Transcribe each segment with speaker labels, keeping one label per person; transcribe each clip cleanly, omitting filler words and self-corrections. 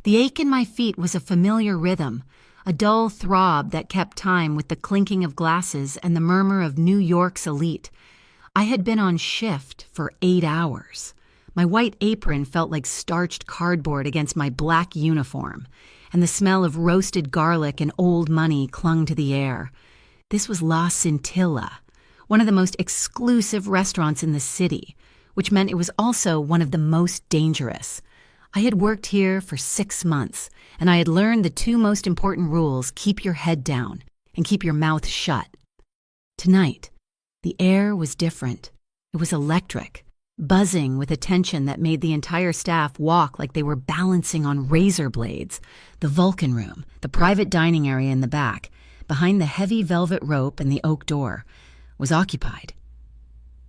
Speaker 1: The ache in my feet was a familiar rhythm, a dull throb that kept time with the clinking of glasses and the murmur of New York's elite. I had been on shift for 8 hours. My white apron felt like starched cardboard against my black uniform, and the smell of roasted garlic and old money clung to the air. This was La Scintilla, one of the most exclusive restaurants in the city, which meant it was also one of the most dangerous. I had worked here for 6 months, and I had learned the 2 most important rules: keep your head down and keep your mouth shut. Tonight, the air was different. It was electric, buzzing with a tension that made the entire staff walk like they were balancing on razor blades. The Vulcan room, the private dining area in the back, behind the heavy velvet rope and the oak door, was occupied.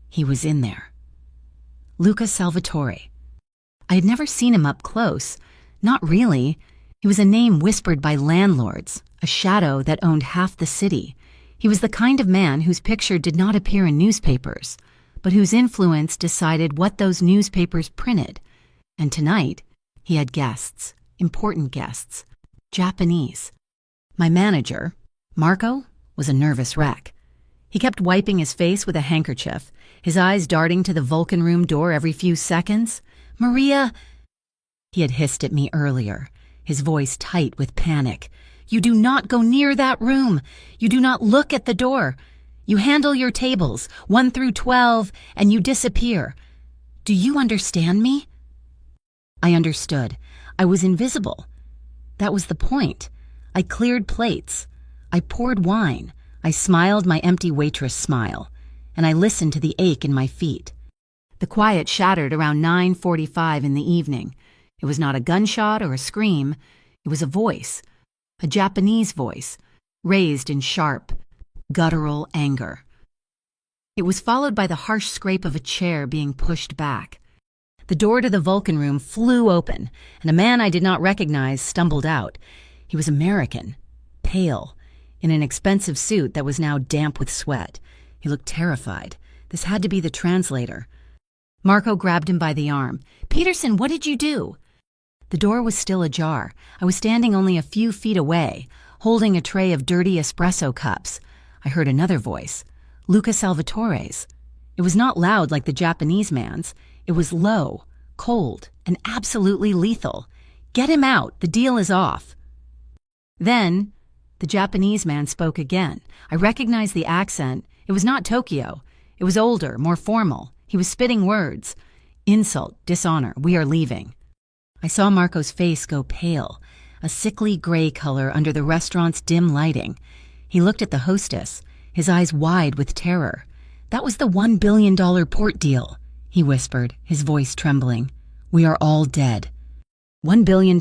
Speaker 1: He was in there. Luca Salvatore. I had never seen him up close. Not really. He was a name whispered by landlords, a shadow that owned half the city. He was the kind of man whose picture did not appear in newspapers, but whose influence decided what those newspapers printed. And tonight, he had guests, important guests, Japanese. My manager, Marco, was a nervous wreck. He kept wiping his face with a handkerchief, his eyes darting to the Vulcan room door every few seconds. "Maria," he had hissed at me earlier, his voice tight with panic. "You do not go near that room. You do not look at the door. You handle your tables, 1 through 12, and you disappear. Do you understand me?" I understood. I was invisible. That was the point. I cleared plates. I poured wine. I smiled my empty waitress smile, and I listened to the ache in my feet. The quiet shattered around 9:45 in the evening. It was not a gunshot or a scream. It was a voice, a Japanese voice, raised in sharp, guttural anger. It was followed by the harsh scrape of a chair being pushed back. The door to the Vulcan room flew open, and a man I did not recognize stumbled out. He was American, pale, in an expensive suit that was now damp with sweat. He looked terrified. This had to be the translator. Marco grabbed him by the arm. "Peterson, what did you do?" The door was still ajar. I was standing only a few feet away, holding a tray of dirty espresso cups. I heard another voice, Luca Salvatore's. It was not loud like the Japanese man's. It was low, cold, and absolutely lethal. "Get him out. The deal is off." Then, the Japanese man spoke again. I recognized the accent. It was not Tokyo. It was older, more formal. He was spitting words. "Insult, dishonor, we are leaving." I saw Marco's face go pale, a sickly gray color under the restaurant's dim lighting. He looked at the hostess, his eyes wide with terror. "That was the $1 billion port deal," he whispered, his voice trembling. "We are all dead." $1 billion.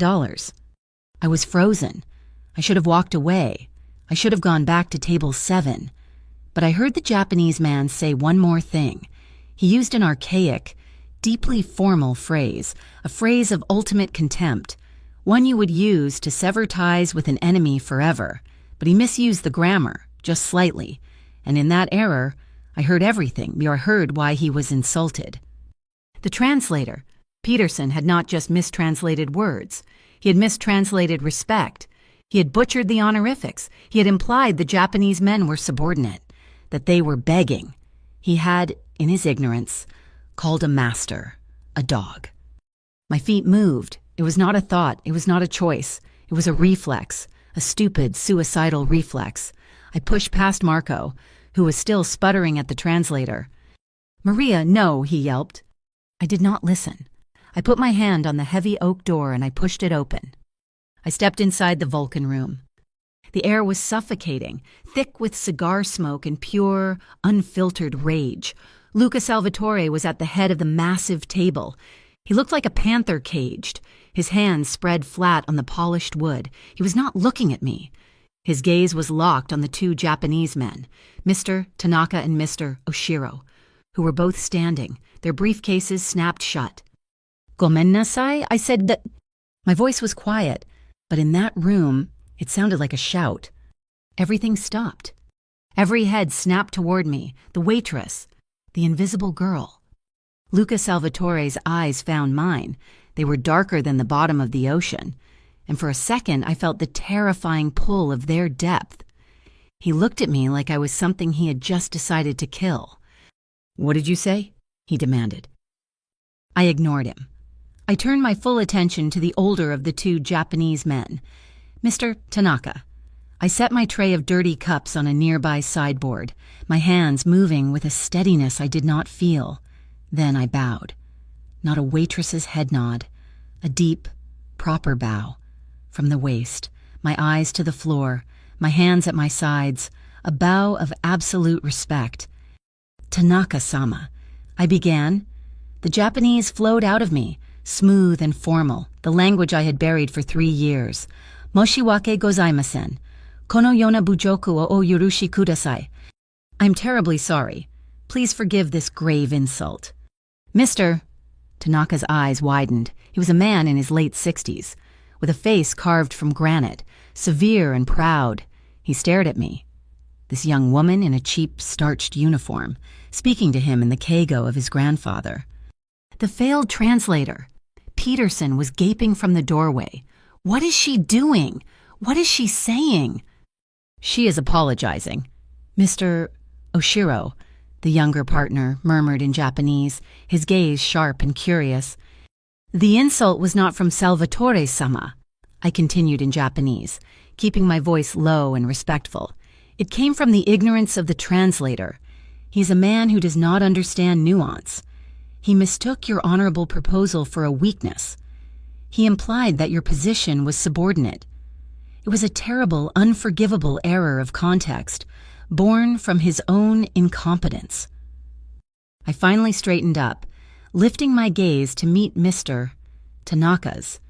Speaker 1: I was frozen. I should have walked away. I should have gone back to table 7. But I heard the Japanese man say one more thing. He used an archaic, deeply formal phrase, a phrase of ultimate contempt, one you would use to sever ties with an enemy forever. But he misused the grammar, just slightly, and in that error, I heard everything, or heard why he was insulted. The translator, Peterson, had not just mistranslated words. He had mistranslated respect. He had butchered the honorifics. He had implied the Japanese men were subordinate, that they were begging. He had, in his ignorance, called a master a dog. My feet moved. It was not a thought. It was not a choice. It was a reflex, a stupid, suicidal reflex. I pushed past Marco, who was still sputtering at the translator. "Maria, no," he yelped. I did not listen. I put my hand on the heavy oak door and I pushed it open. I stepped inside the Vulcan room. The air was suffocating, thick with cigar smoke and pure, unfiltered rage. Luca Salvatore was at the head of the massive table. He looked like a panther caged, his hands spread flat on the polished wood. He was not looking at me. His gaze was locked on the 2 Japanese men, Mr. Tanaka and Mr. Oshiro, who were both standing, their briefcases snapped shut. "Gomen nasai," I said that. My voice was quiet, but in that room, it sounded like a shout. Everything stopped. Every head snapped toward me, the waitress, the invisible girl. Luca Salvatore's eyes found mine. They were darker than the bottom of the ocean. and for a second I felt the terrifying pull of their depth. He looked at me like I was something he had just decided to kill. "What did you say?" he demanded. I ignored him. I turned my full attention to the older of the two Japanese men, Mr. Tanaka. I set my tray of dirty cups on a nearby sideboard, my hands moving with a steadiness I did not feel. Then I bowed. Not a waitress's head nod, a deep, proper bow. From the waist, my eyes to the floor, my hands at my sides, a bow of absolute respect. "Tanaka-sama," I began. The Japanese flowed out of me, smooth and formal, the language I had buried for 3 years. "Moshiwake gozaimasen. Kono yona bujoku o yurushi kudasai." "I'm terribly sorry. Please forgive this grave insult." "Mr." Tanaka's eyes widened. He was a man in his late 60s, with a face carved from granite, severe and proud. He stared at me. This young woman in a cheap, starched uniform, speaking to him in the keigo of his grandfather. The failed translator. Peterson was gaping from the doorway. What is she doing? What is she saying? "She is apologizing." "Mr. Oshiro," the younger partner murmured in Japanese, his gaze sharp and curious. "The insult was not from Salvatore-sama," I continued in Japanese, keeping my voice low and respectful. "It came from the ignorance of the translator. He is a man who does not understand nuance. He mistook your honorable proposal for a weakness. He implied that your position was subordinate. It was a terrible, unforgivable error of context, born from his own incompetence." I finally straightened up, lifting my gaze to meet Mr. Tanaka's.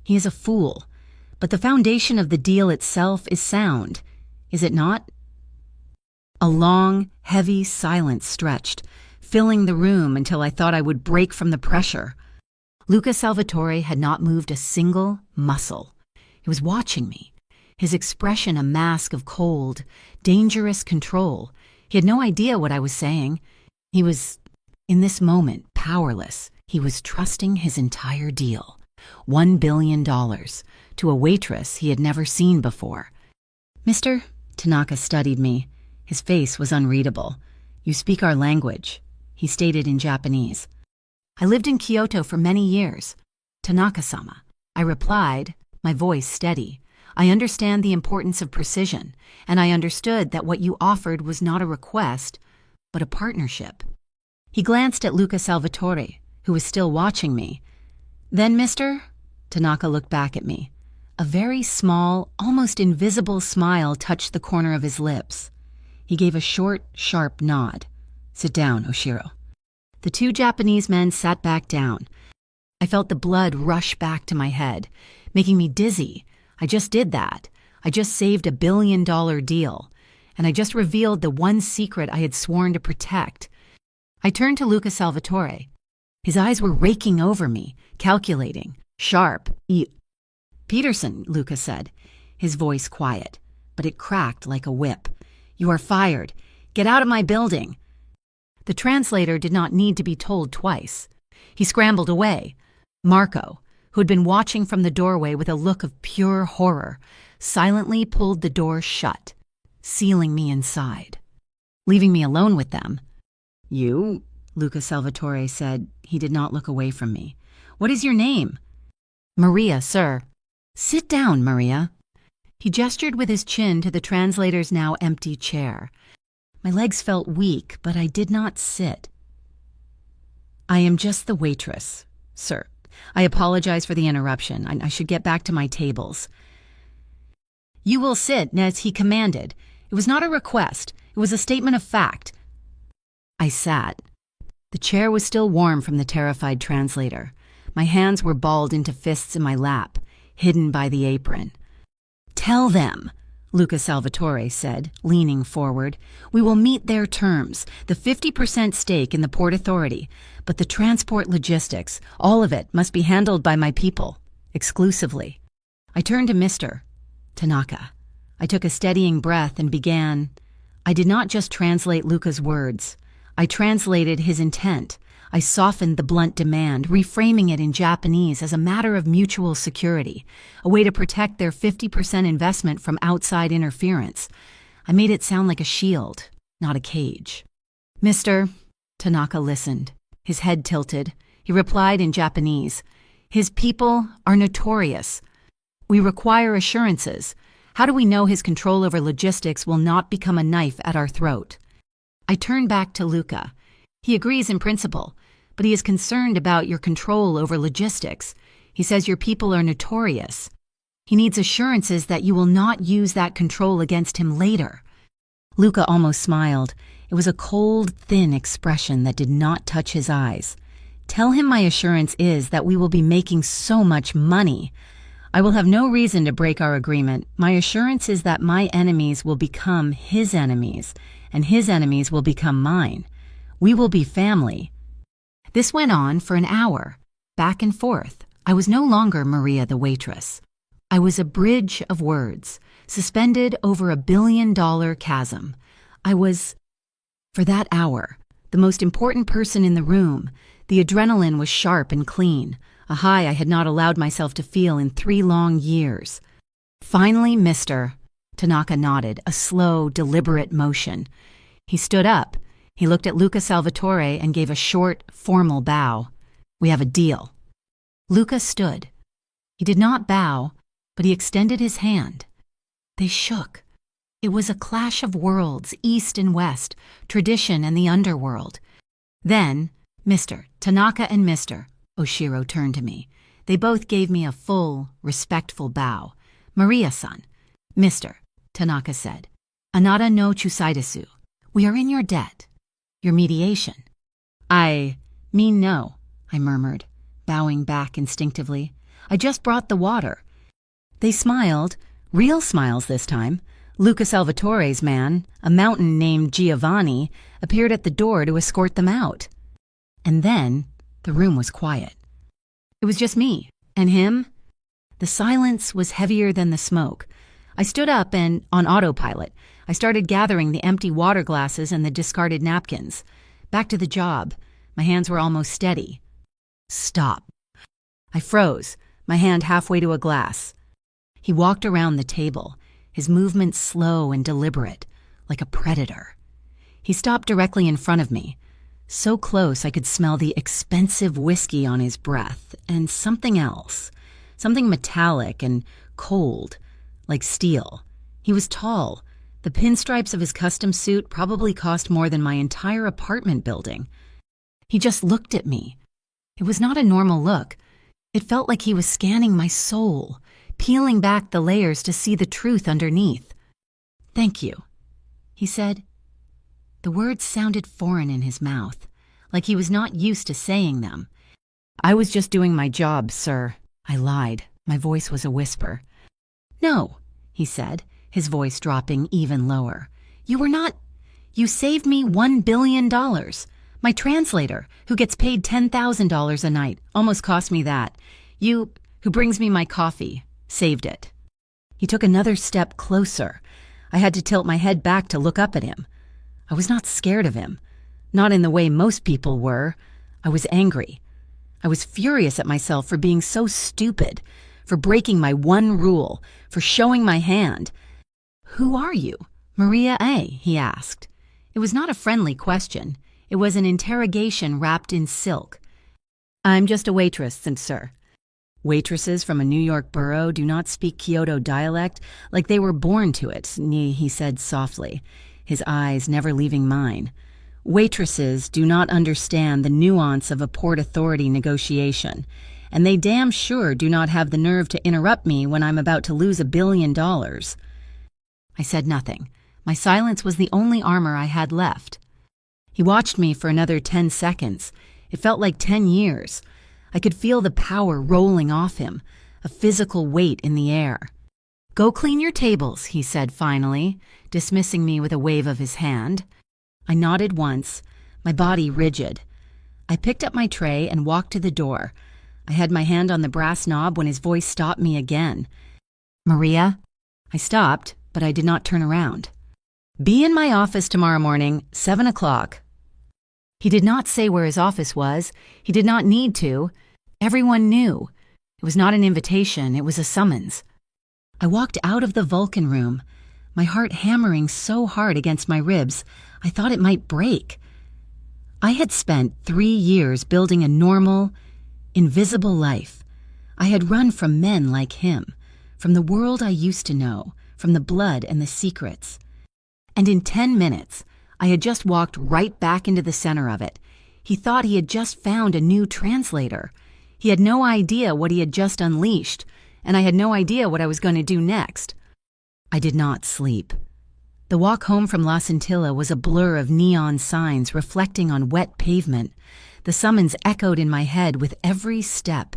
Speaker 1: He is a fool, but the foundation of the deal itself is sound, is it not? A long, heavy silence stretched, filling the room until I thought I would break from the pressure. Luca Salvatore had not moved a single muscle. He was watching me, his expression a mask of cold, dangerous control. He had no idea what I was saying. He was, in this moment, powerless. He was trusting his entire deal, $1 billion, to a waitress he had never seen before. "Mr. Tanaka studied me. His face was unreadable. "You speak our language," he stated in Japanese. "I lived in Kyoto for many years." "Tanaka-sama," I replied, my voice steady. "I understand the importance of precision, and I understood that what you offered was not a request, but a partnership." He glanced at Luca Salvatore, who was still watching me. "Then, Mr.?" Tanaka looked back at me. A very small, almost invisible smile touched the corner of his lips. He gave a short, sharp nod. "Sit down, Oshiro." The two Japanese men sat back down. I felt the blood rush back to my head, making me dizzy. I just did that. I just saved $1 billion deal, and I just revealed the one secret I had sworn to protect. I turned to Luca Salvatore. His eyes were raking over me, calculating, sharp. "Peterson," Luca said, his voice quiet, but it cracked like a whip. "You are fired. Get out of my building." The translator did not need to be told twice. He scrambled away. Marco, who had been watching from the doorway with a look of pure horror, silently pulled the door shut, sealing me inside. Leaving me alone with them. "You?" Luca Salvatore said. He did not look away from me. "What is your name?" "Maria, sir." "Sit down, Maria." He gestured with his chin to the translator's now empty chair. My legs felt weak, but I did not sit. "I am just the waitress, sir. I apologize for the interruption. I should get back to my tables." "You will sit, as he commanded. It was not a request. It was a statement of fact." I sat. The chair was still warm from the terrified translator. My hands were balled into fists in my lap, hidden by the apron. "Tell them," Luca Salvatore said, leaning forward. "We will meet their terms, the 50% stake in the Port Authority, but the transport logistics, all of it, must be handled by my people, exclusively." I turned to Mr. Tanaka. I took a steadying breath and began. I did not just translate Luca's words. I translated his intent. I softened the blunt demand, reframing it in Japanese as a matter of mutual security, a way to protect their 50% investment from outside interference. I made it sound like a shield, not a cage. "Mister," Tanaka listened, his head tilted. He replied in Japanese, "His people are notorious. We require assurances. How do we know his control over logistics will not become a knife at our throat?" I turned back to Luca. "He agrees in principle, but he is concerned about your control over logistics. He says your people are notorious. He needs assurances that you will not use that control against him later." Luca almost smiled. It was a cold, thin expression that did not touch his eyes. "Tell him my assurance is that we will be making so much money. I will have no reason to break our agreement. My assurance is that my enemies will become his enemies, and his enemies will become mine. We will be family." This went on for an hour, back and forth. I was no longer Maria the waitress. I was a bridge of words, suspended over a billion-dollar chasm. I was, for that hour, the most important person in the room. The adrenaline was sharp and clean, a high I had not allowed myself to feel in 3 long years. "Finally, mister," Tanaka nodded, a slow, deliberate motion. He stood up. He looked at Luca Salvatore and gave a short, formal bow. "We have a deal." Luca stood. He did not bow, but he extended his hand. They shook. It was a clash of worlds, east and west, tradition and the underworld. Then, "Mr. Tanaka and Mr." Oshiro turned to me. They both gave me a full, respectful bow. "Maria-san." "Mr." Tanaka said. "Anata no chusai desu. We are in your debt. Your mediation." "I mean no," I murmured, bowing back instinctively. "I just brought the water." They smiled, real smiles this time. Luca Salvatore's man, a mountain named Giovanni, appeared at the door to escort them out. And then the room was quiet. It was just me and him. The silence was heavier than the smoke. I stood up and, on autopilot, I started gathering the empty water glasses and the discarded napkins. Back to the job. My hands were almost steady. "Stop." I froze, my hand halfway to a glass. He walked around the table, his movements slow and deliberate, like a predator. He stopped directly in front of me, so close I could smell the expensive whiskey on his breath, and something else, something metallic and cold, like steel. He was tall. The pinstripes of his custom suit probably cost more than my entire apartment building. He just looked at me. It was not a normal look. It felt like he was scanning my soul, peeling back the layers to see the truth underneath. "Thank you," he said. The words sounded foreign in his mouth, like he was not used to saying them. "I was just doing my job, sir." I lied. My voice was a whisper. "No," he said, his voice dropping even lower. "You were not. You saved me $1 billion. My translator, who gets paid $10,000 a night, almost cost me that. You, who brings me my coffee, saved it." He took another step closer. I had to tilt my head back to look up at him. I was not scared of him. Not in the way most people were. I was angry. I was furious at myself for being so stupid, for breaking my one rule, for showing my hand. "Who are you?" "Maria A.," he asked. It was not a friendly question. It was an interrogation wrapped in silk. "I'm just a waitress, sir." Waitresses from a New York borough do not speak Kyoto dialect like they were born to it, he said softly, his eyes never leaving mine. Waitresses do not understand the nuance of a Port Authority negotiation, and they damn sure do not have the nerve to interrupt me when I'm about to lose $1 billion. I said nothing. My silence was the only armor I had left. He watched me for another 10 seconds. It felt like 10 years. I could feel the power rolling off him, a physical weight in the air. "Go clean your tables," he said finally, dismissing me with a wave of his hand. I nodded once, my body rigid. I picked up my tray and walked to the door. I had my hand on the brass knob when his voice stopped me again. "Maria?" I stopped, but I did not turn around. "Be in my office tomorrow morning, 7 o'clock. He did not say where his office was. He did not need to. Everyone knew. It was not an invitation, it was a summons. I walked out of the Vulcan room, my heart hammering so hard against my ribs, I thought it might break. I had spent 3 years building a normal, invisible life. I had run from men like him, from the world I used to know, from the blood and the secrets. And in 10 minutes, I had just walked right back into the center of it. He thought he had just found a new translator. He had no idea what he had just unleashed, and I had no idea what I was going to do next. I did not sleep. The walk home from La Scintilla was a blur of neon signs reflecting on wet pavement. The summons echoed in my head with every step,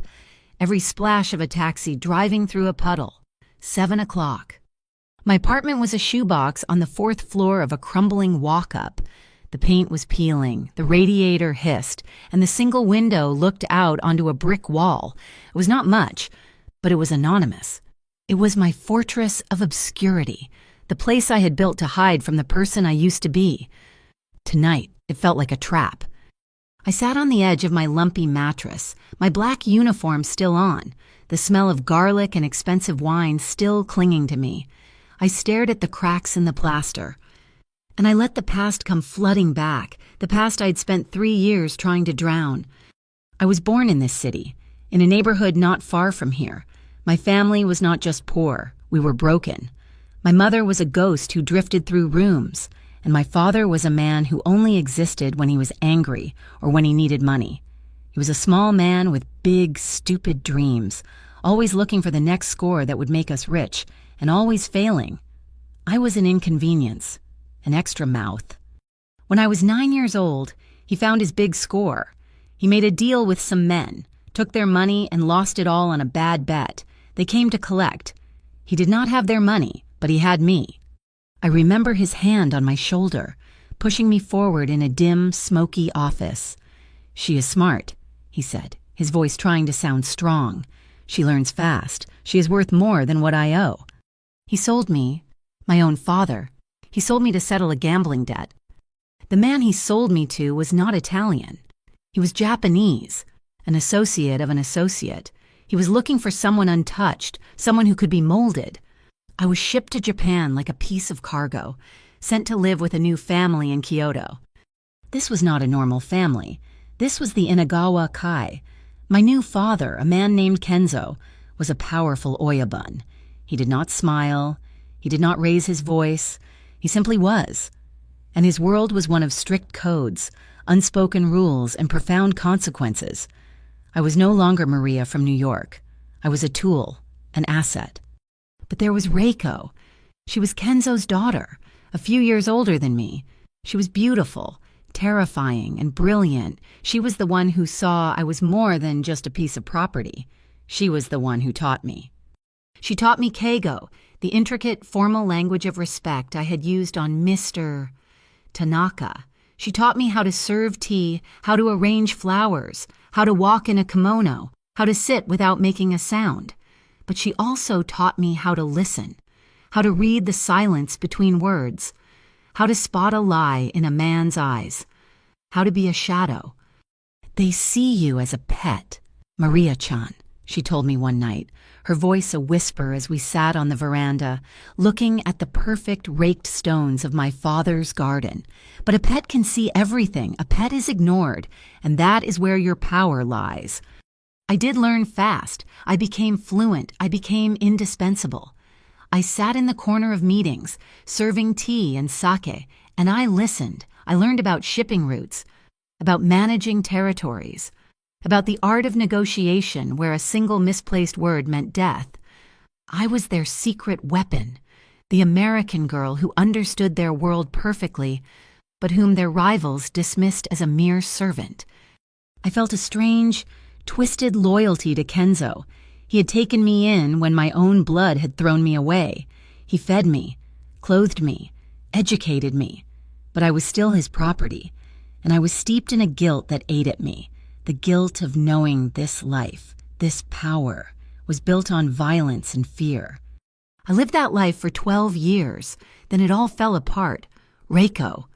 Speaker 1: every splash of a taxi driving through a puddle. 7 o'clock. My apartment was a shoebox on the 4th floor of a crumbling walk-up. The paint was peeling, the radiator hissed, and the single window looked out onto a brick wall. It was not much, but it was anonymous. It was my fortress of obscurity, the place I had built to hide from the person I used to be. Tonight, it felt like a trap. I sat on the edge of my lumpy mattress, my black uniform still on, the smell of garlic and expensive wine still clinging to me. I stared at the cracks in the plaster. And I let the past come flooding back, the past I'd spent 3 years trying to drown. I was born in this city, in a neighborhood not far from here. My family was not just poor, we were broken. My mother was a ghost who drifted through rooms, and my father was a man who only existed when he was angry or when he needed money. He was a small man with big, stupid dreams, always looking for the next score that would make us rich, and always failing. I was an inconvenience. An extra mouth. When I was 9 years old, he found his big score. He made a deal with some men, took their money and lost it all on a bad bet. They came to collect. He did not have their money, but he had me. I remember his hand on my shoulder, pushing me forward in a dim, smoky office. "She is smart," he said, his voice trying to sound strong. "She learns fast. She is worth more than what I owe." He sold me, my own father. He sold me to settle a gambling debt. The man he sold me to was not Italian. He was Japanese, an associate of an associate. He was looking for someone untouched, someone who could be molded. I was shipped to Japan like a piece of cargo, sent to live with a new family in Kyoto. This was not a normal family. This was the Inagawa Kai. My new father, a man named Kenzo, was a powerful oyabun. He did not smile. He did not raise his voice. He simply was. And his world was one of strict codes, unspoken rules, and profound consequences. I was no longer Maria from New York. I was a tool, an asset. But there was Reiko. She was Kenzo's daughter, a few years older than me. She was beautiful, terrifying, and brilliant. She was the one who saw I was more than just a piece of property. She was the one who taught me. She taught me Keigo, the intricate, formal language of respect I had used on Mr. Tanaka. She taught me how to serve tea, how to arrange flowers, how to walk in a kimono, how to sit without making a sound. But she also taught me how to listen, how to read the silence between words, how to spot a lie in a man's eyes, how to be a shadow. "They see you as a pet, Maria-chan," she told me one night, her voice a whisper as we sat on the veranda, looking at the perfect raked stones of my father's garden. But a pet can see everything. A pet is ignored, and that is where your power lies. I did learn fast. I became fluent. I became indispensable. I sat in the corner of meetings, serving tea and sake, and I listened. I learned about shipping routes, about managing territories, about the art of negotiation where a single misplaced word meant death. I was their secret weapon, the American girl who understood their world perfectly, but whom their rivals dismissed as a mere servant. I felt a strange, twisted loyalty to Kenzo. He had taken me in when my own blood had thrown me away. He fed me, clothed me, educated me, but I was still his property, and I was steeped in a guilt that ate at me. The guilt of knowing this life, this power, was built on violence and fear. I lived that life for 12 years, then it all fell apart. Reiko.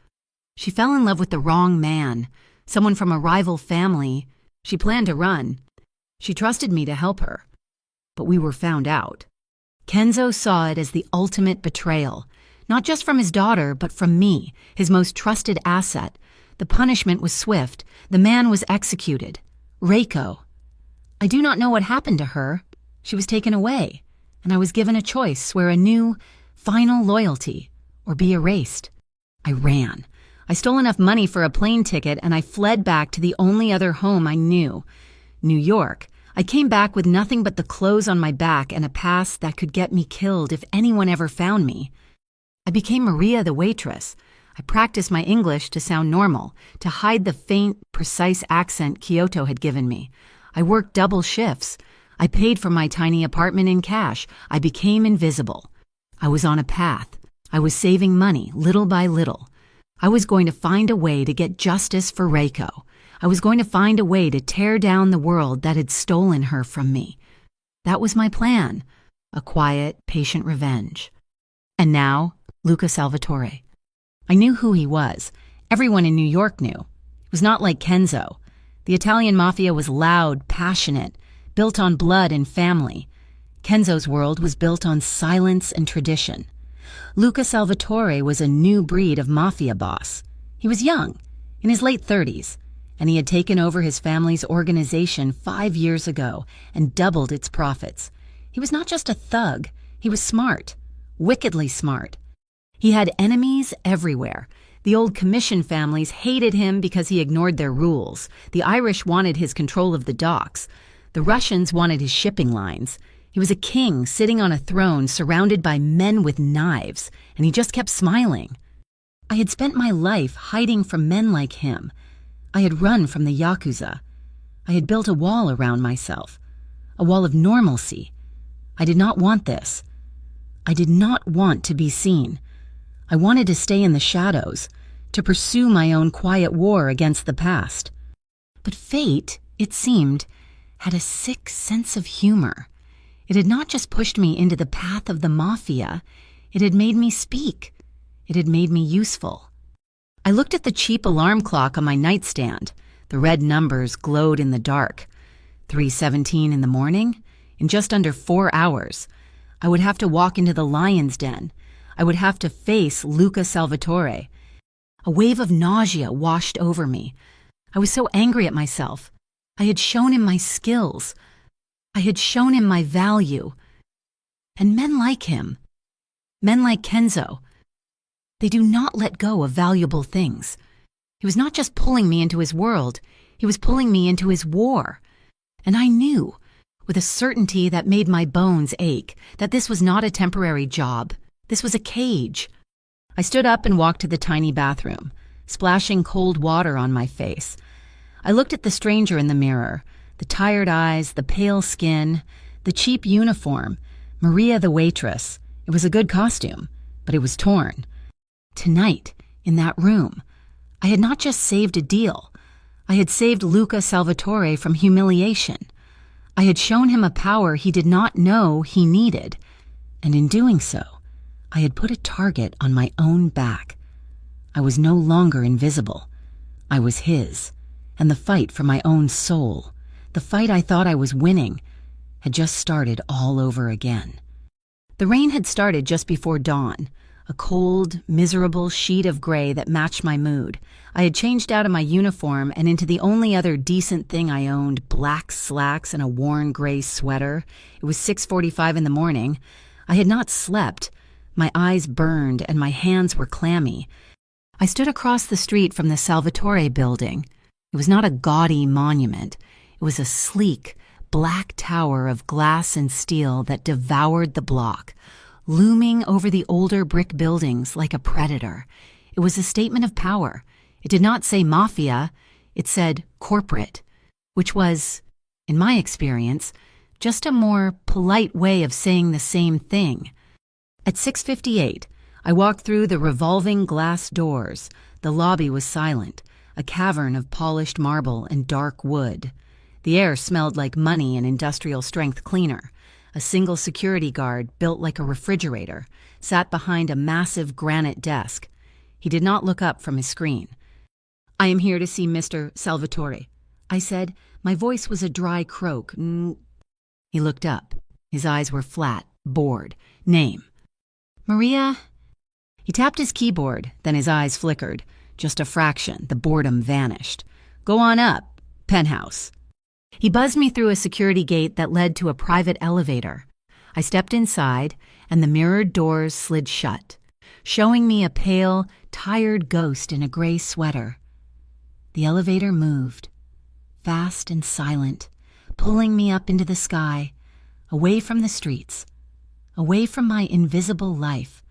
Speaker 1: She fell in love with the wrong man, someone from a rival family. She planned to run. She trusted me to help her. But we were found out. Kenzo saw it as the ultimate betrayal, not just from his daughter, but from me, his most trusted asset. The punishment was swift. The man was executed. Reiko. I do not know what happened to her. She was taken away, and I was given a choice: swear a new, final loyalty, or be erased. I ran. I stole enough money for a plane ticket, and I fled back to the only other home I knew, New York. I came back with nothing but the clothes on my back and a past that could get me killed if anyone ever found me. I became Maria the waitress. I practiced my English to sound normal, to hide the faint, precise accent Kyoto had given me. I worked double shifts. I paid for my tiny apartment in cash. I became invisible. I was on a path. I was saving money, little by little. I was going to find a way to get justice for Reiko. I was going to find a way to tear down the world that had stolen her from me. That was my plan, a quiet, patient revenge. And now, Luca Salvatore. I knew who he was. Everyone in New York knew. It was not like Kenzo. The Italian Mafia was loud, passionate, built on blood and family. Kenzo's world was built on silence and tradition. Luca Salvatore was a new breed of Mafia boss. He was young, in his late 30s, and he had taken over his family's organization 5 years ago and doubled its profits. He was not just a thug, he was smart, wickedly smart. He had enemies everywhere. The old commission families hated him because he ignored their rules. The Irish wanted his control of the docks. The Russians wanted his shipping lines. He was a king sitting on a throne surrounded by men with knives, and he just kept smiling. I had spent my life hiding from men like him. I had run from the Yakuza. I had built a wall around myself, a wall of normalcy. I did not want this. I did not want to be seen. I wanted to stay in the shadows, to pursue my own quiet war against the past. But fate, it seemed, had a sick sense of humor. It had not just pushed me into the path of the Mafia, it had made me speak. It had made me useful. I looked at the cheap alarm clock on my nightstand. The red numbers glowed in the dark. 3:17 in the morning? In just under 4 hours. I would have to walk into the lion's den. I would have to face Luca Salvatore. A wave of nausea washed over me. I was so angry at myself. I had shown him my skills. I had shown him my value. And men like him, men like Kenzo, they do not let go of valuable things. He was not just pulling me into his world, he was pulling me into his war. And I knew, with a certainty that made my bones ache, that this was not a temporary job. This was a cage. I stood up and walked to the tiny bathroom, splashing cold water on my face. I looked at the stranger in the mirror, the tired eyes, the pale skin, the cheap uniform, Maria the waitress. It was a good costume, but it was torn. Tonight, in that room, I had not just saved a deal. I had saved Luca Salvatore from humiliation. I had shown him a power he did not know he needed, and in doing so, I had put a target on my own back. I was no longer invisible. I was his, and the fight for my own soul, the fight I thought I was winning, had just started all over again. The rain had started just before dawn, a cold, miserable sheet of gray that matched my mood. I had changed out of my uniform and into the only other decent thing I owned, black slacks and a worn gray sweater. It was 6:45 in the morning. I had not slept. My eyes burned and my hands were clammy. I stood across the street from the Salvatore building. It was not a gaudy monument. It was a sleek, black tower of glass and steel that devoured the block, looming over the older brick buildings like a predator. It was a statement of power. It did not say Mafia, it said corporate, which was, in my experience, just a more polite way of saying the same thing. At 6:58, I walked through the revolving glass doors. The lobby was silent, a cavern of polished marble and dark wood. The air smelled like money and industrial-strength cleaner. A single security guard, built like a refrigerator, sat behind a massive granite desk. He did not look up from his screen. I am here to see Mr. Salvatore, I said. My voice was a dry croak. He looked up. His eyes were flat, bored. Name. Maria. He tapped his keyboard, then his eyes flickered. Just a fraction, the boredom vanished. Go on up. Penthouse. He buzzed me through a security gate that led to a private elevator. I stepped inside, and the mirrored doors slid shut, showing me a pale, tired ghost in a gray sweater. The elevator moved, fast and silent, pulling me up into the sky, away from the streets, away from my invisible life.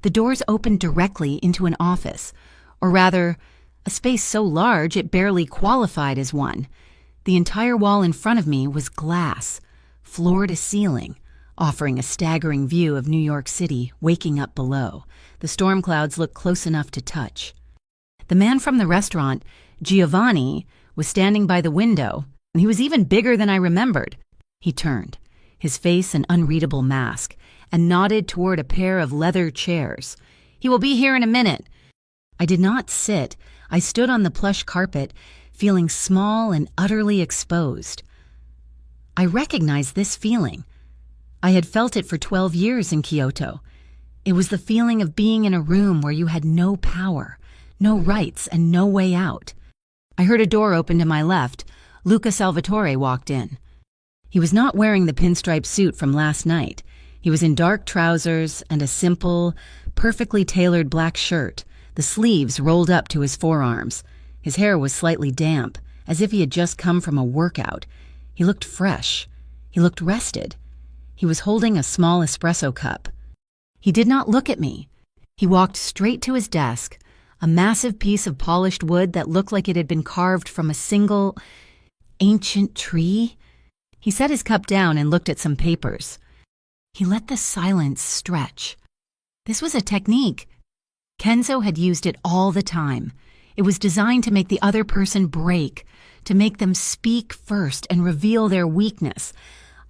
Speaker 1: The doors opened directly into an office, or rather, a space so large it barely qualified as one. The entire wall in front of me was glass, floor to ceiling, offering a staggering view of New York City waking up below. The storm clouds looked close enough to touch. The man from the restaurant, Giovanni, was standing by the window, and he was even bigger than I remembered. He turned, his face an unreadable mask, and nodded toward a pair of leather chairs. He will be here in a minute. I did not sit. I stood on the plush carpet, feeling small and utterly exposed. I recognized this feeling. I had felt it for 12 years in Kyoto. It was the feeling of being in a room where you had no power, no rights, and no way out. I heard a door open to my left. Luca Salvatore walked in. He was not wearing the pinstripe suit from last night. He was in dark trousers and a simple, perfectly tailored black shirt, the sleeves rolled up to his forearms. His hair was slightly damp, as if he had just come from a workout. He looked fresh. He looked rested. He was holding a small espresso cup. He did not look at me. He walked straight to his desk, a massive piece of polished wood that looked like it had been carved from a single, ancient tree. He set his cup down and looked at some papers. He let the silence stretch. This was a technique. Kenzo had used it all the time. It was designed to make the other person break, to make them speak first and reveal their weakness.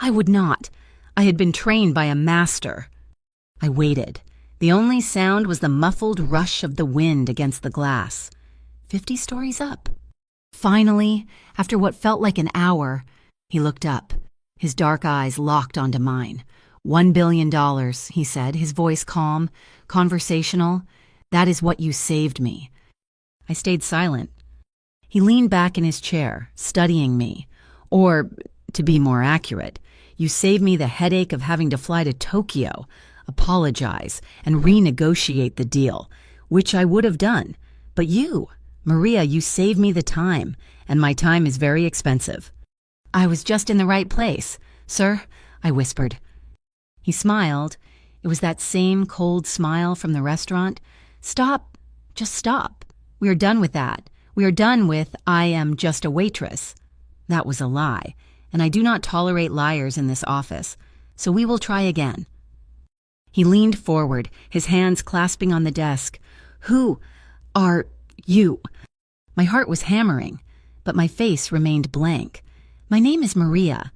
Speaker 1: I would not. I had been trained by a master. I waited. The only sound was the muffled rush of the wind against the glass. 50 stories up. Finally, after what felt like an hour, he looked up. His dark eyes locked onto mine. $1 billion, he said, his voice calm, conversational. That is what you saved me. I stayed silent. He leaned back in his chair, studying me. Or, to be more accurate, you saved me the headache of having to fly to Tokyo, apologize, and renegotiate the deal, which I would have done. But you, Maria, you saved me the time, and my time is very expensive. I was just in the right place, sir, I whispered. He smiled. It was that same cold smile from the restaurant. Stop. Just stop. We are done with that. We are done with, I am just a waitress. That was a lie, and I do not tolerate liars in this office, so we will try again. He leaned forward, his hands clasping on the desk. Who are you? My heart was hammering, but my face remained blank. My name is Maria.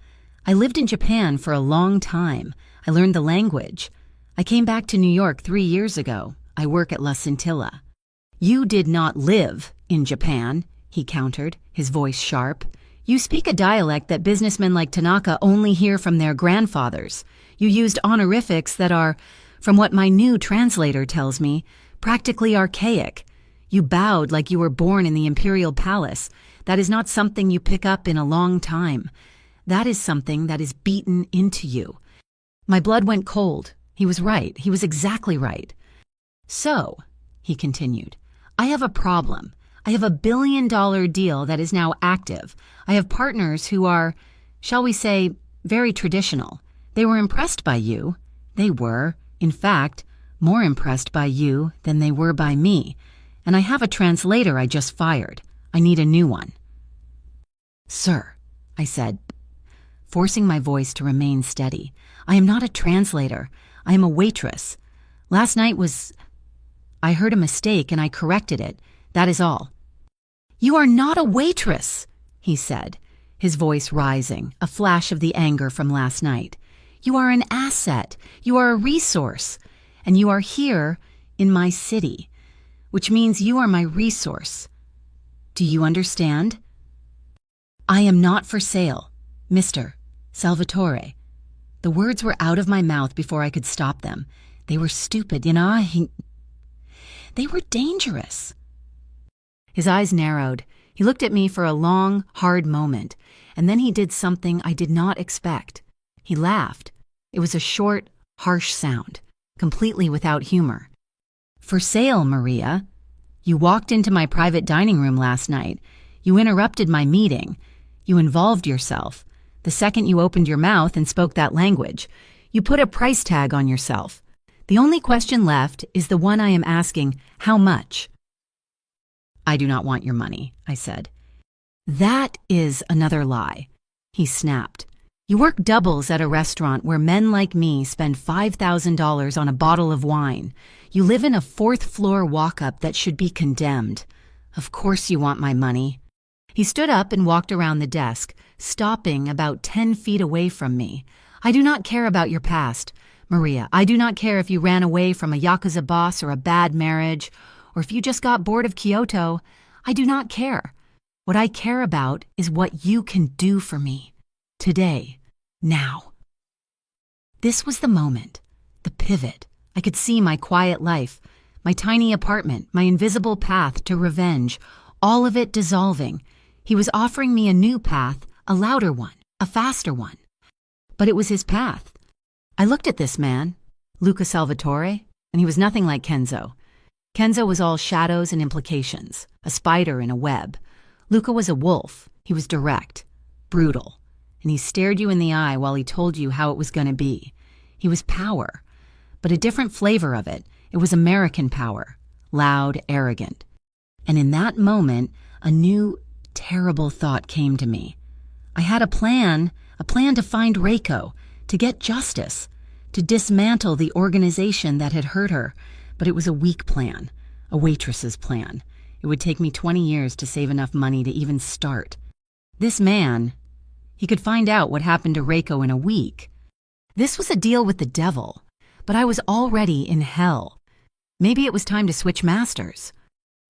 Speaker 1: I lived in Japan for a long time. I learned the language. I came back to New York 3 years ago. I work at La Scintilla. You did not live in Japan, he countered, his voice sharp. You speak a dialect that businessmen like Tanaka only hear from their grandfathers. You used honorifics that are, from what my new translator tells me, practically archaic. You bowed like you were born in the imperial palace. That is not something you pick up in a long time. That is something that is beaten into you. My blood went cold. He was right. He was exactly right. So, he continued, I have a problem. I have a $1 billion deal that is now active. I have partners who are, shall we say, very traditional. They were impressed by you. They were, in fact, more impressed by you than they were by me. And I have a translator I just fired. I need a new one. Sir, I said, forcing my voice to remain steady. I am not a translator. I am a waitress. Last night was... I heard a mistake and I corrected it. That is all. You are not a waitress, he said, his voice rising, a flash of the anger from last night. You are an asset. You are a resource. And you are here in my city, which means you are my resource. Do you understand? I am not for sale, Mr. Salvatore. The words were out of my mouth before I could stop them. They were stupid, They were dangerous. His eyes narrowed. He looked at me for a long, hard moment, and then he did something I did not expect. He laughed. It was a short, harsh sound, completely without humor. For sale, Maria. You walked into my private dining room last night. You interrupted my meeting. You involved yourself. The second you opened your mouth and spoke that language, you put a price tag on yourself. The only question left is the one I am asking, how much? I do not want your money, I said. That is another lie, he snapped. You work doubles at a restaurant where men like me spend $5,000 on a bottle of wine. You live in a fourth-floor walk-up that should be condemned. Of course you want my money. He stood up and walked around the desk, stopping about 10 feet away from me. I do not care about your past, Maria. I do not care if you ran away from a Yakuza boss or a bad marriage, or if you just got bored of Kyoto. I do not care. What I care about is what you can do for me. Today. Now. This was the moment. The pivot. I could see my quiet life, my tiny apartment, my invisible path to revenge, all of it dissolving. He was offering me a new path, a louder one, a faster one. But it was his path. I looked at this man, Luca Salvatore, and he was nothing like Kenzo. Kenzo was all shadows and implications, a spider in a web. Luca was a wolf. He was direct, brutal, and he stared you in the eye while he told you how it was going to be. He was power, but a different flavor of it. It was American power, loud, arrogant. And in that moment, a new, terrible thought came to me. I had a plan to find Reiko, to get justice, to dismantle the organization that had hurt her, but it was a weak plan, a waitress's plan. It would take me 20 years to save enough money to even start. This man, he could find out what happened to Reiko in a week. This was a deal with the devil, but I was already in hell. Maybe it was time to switch masters.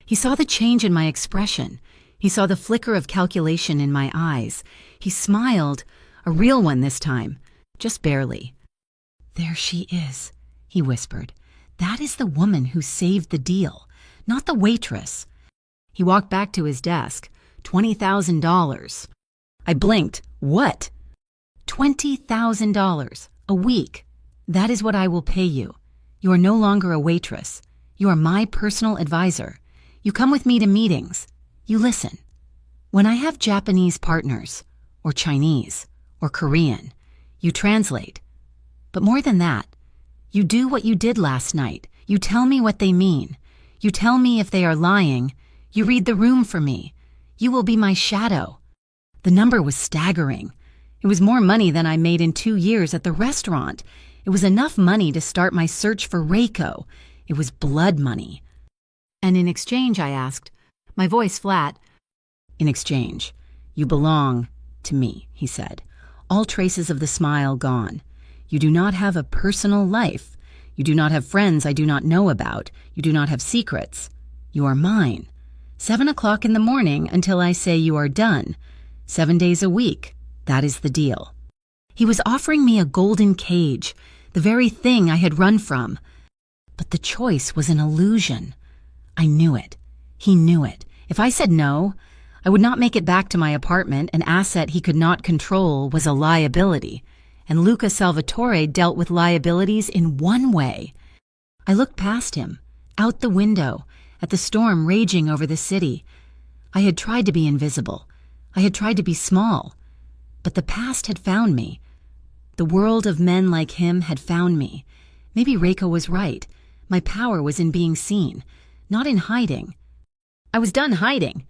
Speaker 1: He saw the change in my expression. He saw the flicker of calculation in my eyes. He smiled, a real one this time, just barely. There she is, he whispered. That is the woman who saved the deal, not the waitress. He walked back to his desk. $20,000. I blinked. What? $20,000 a week. That is what I will pay you. You are no longer a waitress. You are my personal advisor. You come with me to meetings. You listen. When I have Japanese partners, or Chinese, or Korean, you translate. But more than that, you do what you did last night. You tell me what they mean. You tell me if they are lying. You read the room for me. You will be my shadow. The number was staggering. It was more money than I made in 2 years at the restaurant. It was enough money to start my search for Reiko. It was blood money. And in exchange, I asked, my voice flat, in exchange, you belong to me, he said, all traces of the smile gone. You do not have a personal life. You do not have friends I do not know about. You do not have secrets. You are mine. 7 o'clock in the morning until I say you are done. 7 days a week. That is the deal. He was offering me a golden cage, the very thing I had run from. But the choice was an illusion. I knew it. He knew it. If I said no, I would not make it back to my apartment. An asset he could not control was a liability, and Luca Salvatore dealt with liabilities in one way. I looked past him, out the window, at the storm raging over the city. I had tried to be invisible. I had tried to be small. But the past had found me. The world of men like him had found me. Maybe Reiko was right. My power was in being seen, not in hiding. I was done hiding.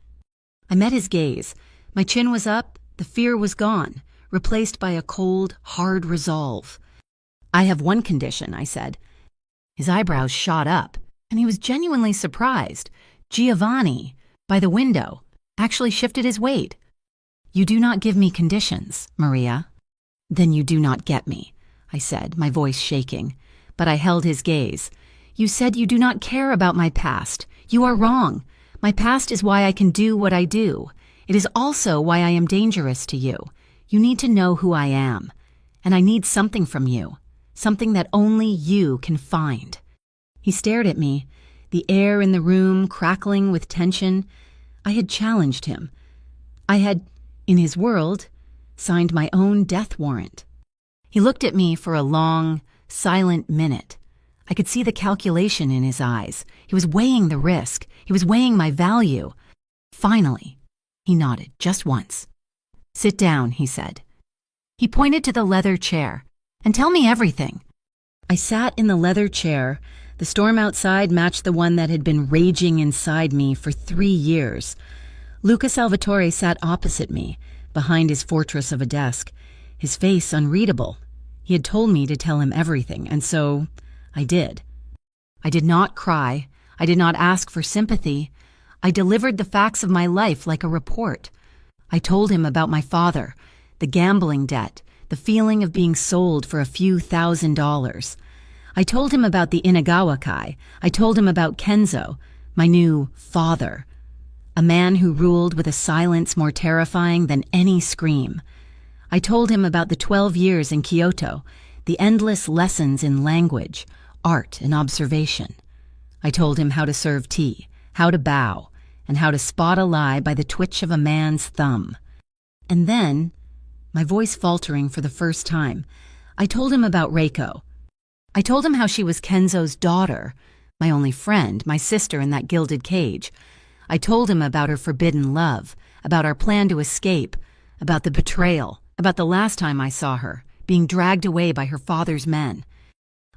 Speaker 1: I met his gaze. My chin was up, the fear was gone, replaced by a cold, hard resolve. I have one condition, I said. His eyebrows shot up, and he was genuinely surprised. Giovanni, by the window, actually shifted his weight. You do not give me conditions, Maria. Then you do not get me, I said, my voice shaking. But I held his gaze. You said you do not care about my past. You are wrong. My past is why I can do what I do. It is also why I am dangerous to you. You need to know who I am. And I need something from you. Something that only you can find." He stared at me, the air in the room crackling with tension. I had challenged him. I had, in his world, signed my own death warrant. He looked at me for a long, silent minute. I could see the calculation in his eyes. He was weighing the risk. He was weighing my value. Finally, he nodded just once. "Sit down," he said. He pointed to the leather chair. "And tell me everything." I sat in the leather chair. The storm outside matched the one that had been raging inside me for 3 years. Luca Salvatore sat opposite me, behind his fortress of a desk, his face unreadable. He had told me to tell him everything, and so I did. I did not cry. I did not ask for sympathy. I delivered the facts of my life like a report. I told him about my father, the gambling debt, the feeling of being sold for a few $1,000s. I told him about the Inagawa Kai. I told him about Kenzo, my new father, a man who ruled with a silence more terrifying than any scream. I told him about the 12 years in Kyoto, the endless lessons in language, art, and observation. I told him how to serve tea, how to bow, and how to spot a lie by the twitch of a man's thumb. And then, my voice faltering for the first time, I told him about Reiko. I told him how she was Kenzo's daughter, my only friend, my sister in that gilded cage. I told him about her forbidden love, about our plan to escape, about the betrayal, about the last time I saw her, being dragged away by her father's men.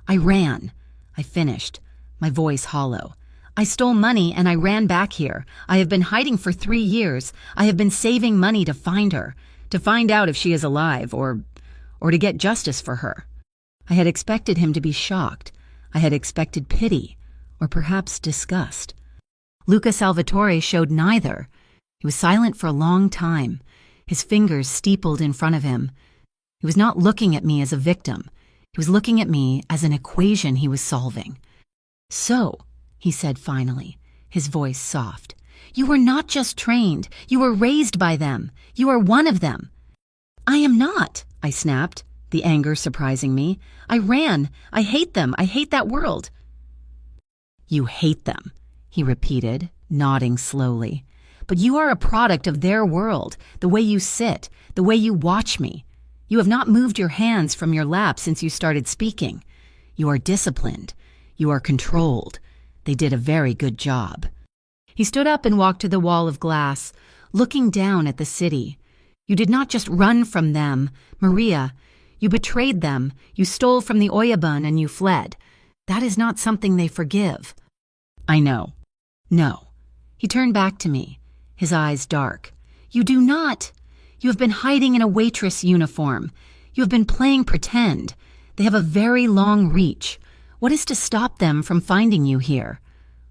Speaker 1: I ran. I finished, my voice hollow. I stole money and I ran back here. I have been hiding for 3 years. I have been saving money to find her, to find out if she is alive or to get justice for her. I had expected him to be shocked. I had expected pity, or perhaps disgust. Luca Salvatore showed neither. He was silent for a long time, his fingers steepled in front of him. He was not looking at me as a victim. He was looking at me as an equation he was solving. "So," he said finally, his voice soft, "you were not just trained. You were raised by them. You are one of them." "I am not," I snapped, the anger surprising me. "I ran. I hate them. I hate that world." "You hate them," he repeated, nodding slowly. "But you are a product of their world, the way you sit, the way you watch me. You have not moved your hands from your lap since you started speaking. You are disciplined. You are controlled. They did a very good job." He stood up and walked to the wall of glass, looking down at the city. "You did not just run from them, Maria. You betrayed them, you stole from the Oyabun, and you fled. That is not something they forgive." "I know." "No." He turned back to me, his eyes dark. "You do not. You have been hiding in a waitress uniform. You have been playing pretend. They have a very long reach. What is to stop them from finding you here?